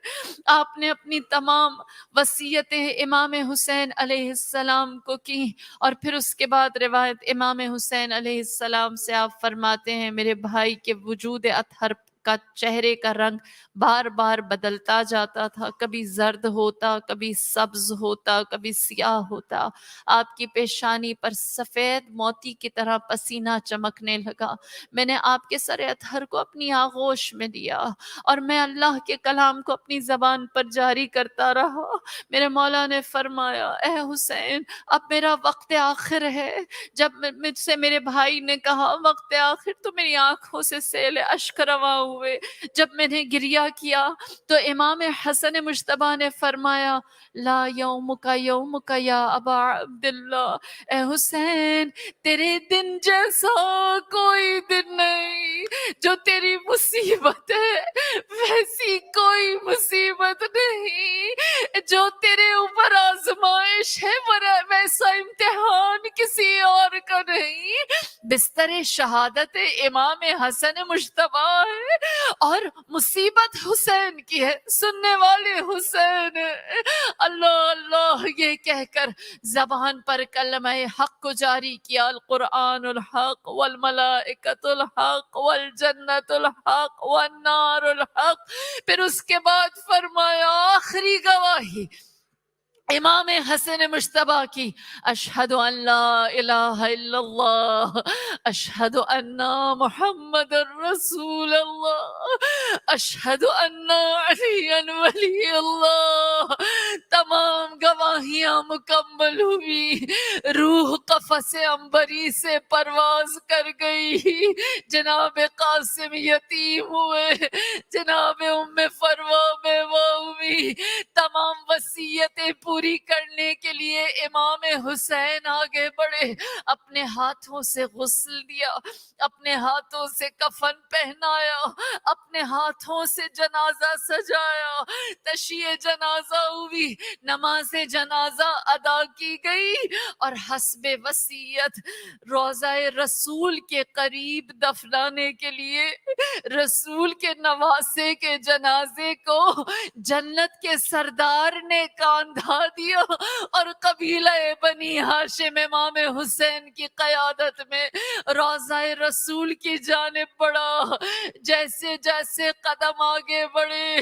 B: آپ نے اپنی تمام وصیتیں امام حسین علیہ السلام کو کی، اور پھر اس کے بعد روایت امام حسین علیہ السلام سے آپ فرماتے ہیں میرے بھائی کے وجود اطہر کا چہرے کا رنگ بار بار بدلتا جاتا تھا، کبھی زرد ہوتا، کبھی سبز ہوتا، کبھی سیاہ ہوتا۔ آپ کی پیشانی پر سفید موتی کی طرح پسینہ چمکنے لگا۔ میں نے آپ کے سر اطہر کو اپنی آغوش میں دیا اور میں اللہ کے کلام کو اپنی زبان پر جاری کرتا رہا۔ میرے مولا نے فرمایا اے حسین، اب میرا وقت آخر ہے۔ جب مجھ سے میرے بھائی نے کہا وقت آخر، تو میری آنکھوں سے سیل اشک رواں ہوئے۔ جب میں نے گریہ کیا تو امام حسن مجتبیٰ نے فرمایا لا یومک یومک یا ابا عبداللہ، اے حسین تیرے دن جیسا کوئی دن نہیں، جو تیری مصیبت ہے ویسی کوئی مصیبت نہیں، جو تیرے اوپر آزمائش ہے ویسا امتحان کسی اور کا نہیں۔ بستر شہادت امام حسن مجتبیٰ ہے اور مصیبت حسین کی ہے، سننے والے حسین ہے۔ اللہ اللہ یہ کہہ کر زبان پر کلمہ حق کو جاری کیا، القرآن الحق والملائکۃ الحق والجنت الحق والنار الحق۔ پھر اس کے بعد فرمایا آخری گواہی امام حسن مشتبہ کی اشہد ان لا الہ الا اللہ، اشہد ان محمد رسول اللہ، اشہد ان علی ولی اللہ، تمام گواہیاں مکمل ہوئی، روح قفس عنبری سے پرواز کر گئی، جناب قاسم یتیم ہوئے، جناب ام فروا بیوہ ہوئی، تمام وصیتیں پوری کرنے کے لیے امام حسین آگے بڑھے، اپنے ہاتھوں سے غسل دیا، اپنے ہاتھوں سے کفن پہنایا، اپنے ہاتھوں سے جنازہ سجایا، تشییع جنازہ ہوئی، نماز جنازہ ادا کی گئی، اور حسب وصیت روضہ رسول کے قریب دفنانے کے لیے رسول کے نواسے کے جنازے کو جنت کے سردار نے کاندھا دیا، اور قبیلہ بنی ہاشم امام حسین کی قیادت میں روضہ رسول کی جانب بڑھا۔ جیسے جیسے قدم آگے بڑھے،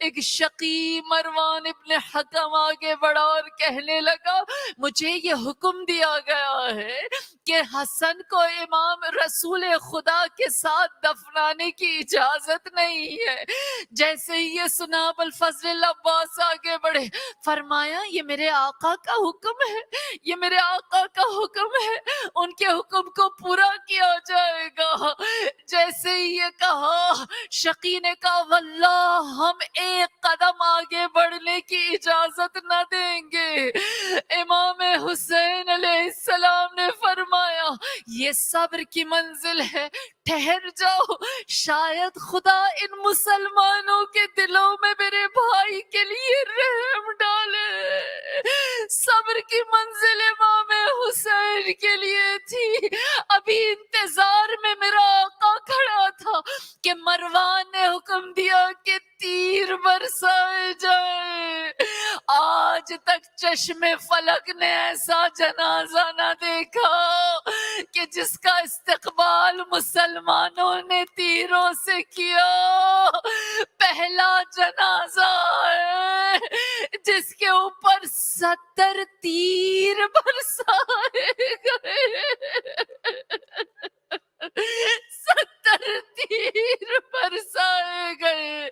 B: ایک شقی مروان ابن حکم آگے بڑھا اور کہنے لگا مجھے یہ حکم دیا گیا ہے کہ حسن کو امام رسول خدا کے ساتھ دفنانے کی اجازت نہیں ہے۔ جیسے ہی یہ سنا ابوالفضل عباس آگے بڑھے، فرمایا یہ میرے آقا کا حکم ہے، یہ میرے آقا کا حکم ہے، ان کے حکم کو پورا کیا جائے گا۔ جیسے ہی یہ کہا، شقی نے کہا واللہ ہم ایک قدم آگے بڑھنے کی اجازت نہ دیں گے۔ امام حسین علیہ السلام نے فرمایا یہ صبر کی منزل ہے، ٹھہر جاؤ، شاید خدا ان مسلمانوں کے دلوں میں میرے بھائی کے لیے رحم ڈالے۔ صبر کی منزل امام حسین کے لیے تھی۔ ابھی انتظار میں میرا آقا کھڑا تھا کہ مروان نے حکم دیا کہ تیر برسائے جائے۔ آج تک چشم فلک نے ایسا جنازہ نہ دیکھا کہ جس کا استقبال مسلمانوں نے تیروں سے کیا۔ پہلا جنازہ ہے جس کے اوپر 70 تیر برسائے گئے، 70 تیر برسائے گئے،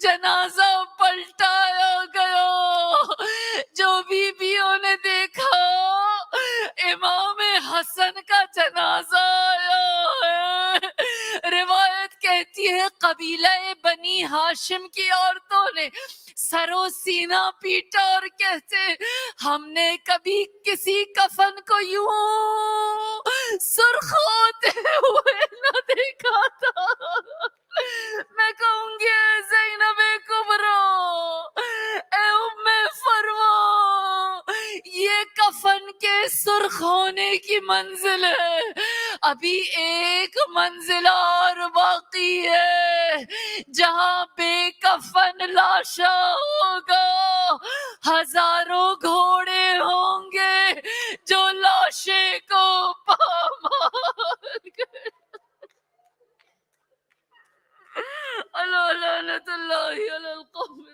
B: جنازہ پلٹایا گیا۔ جو بیویوں نے دیکھا امام حسن کا جنازہ آیا ہے، روایت کہتی ہے قبیلہ بنی ہاشم کی عورتوں نے سر و سینہ پیٹا اور کہتے ہم نے کبھی کسی کفن کو یوں سرخ ہوتے ہوئے نہ دیکھا تھا۔ میں کہوں گی اے زینب کبریٰ، اے ام فروا، یہ کفن کے سرخ ہونے کی منزل ہے، ابھی ایک منزل اور باقی ہے جہاں بے کفن لاشا ہوگا، ہزاروں گھوڑے ہوں گے جو لاشے کو پامال کریں۔ اللہ لعنت اللہ علی القوم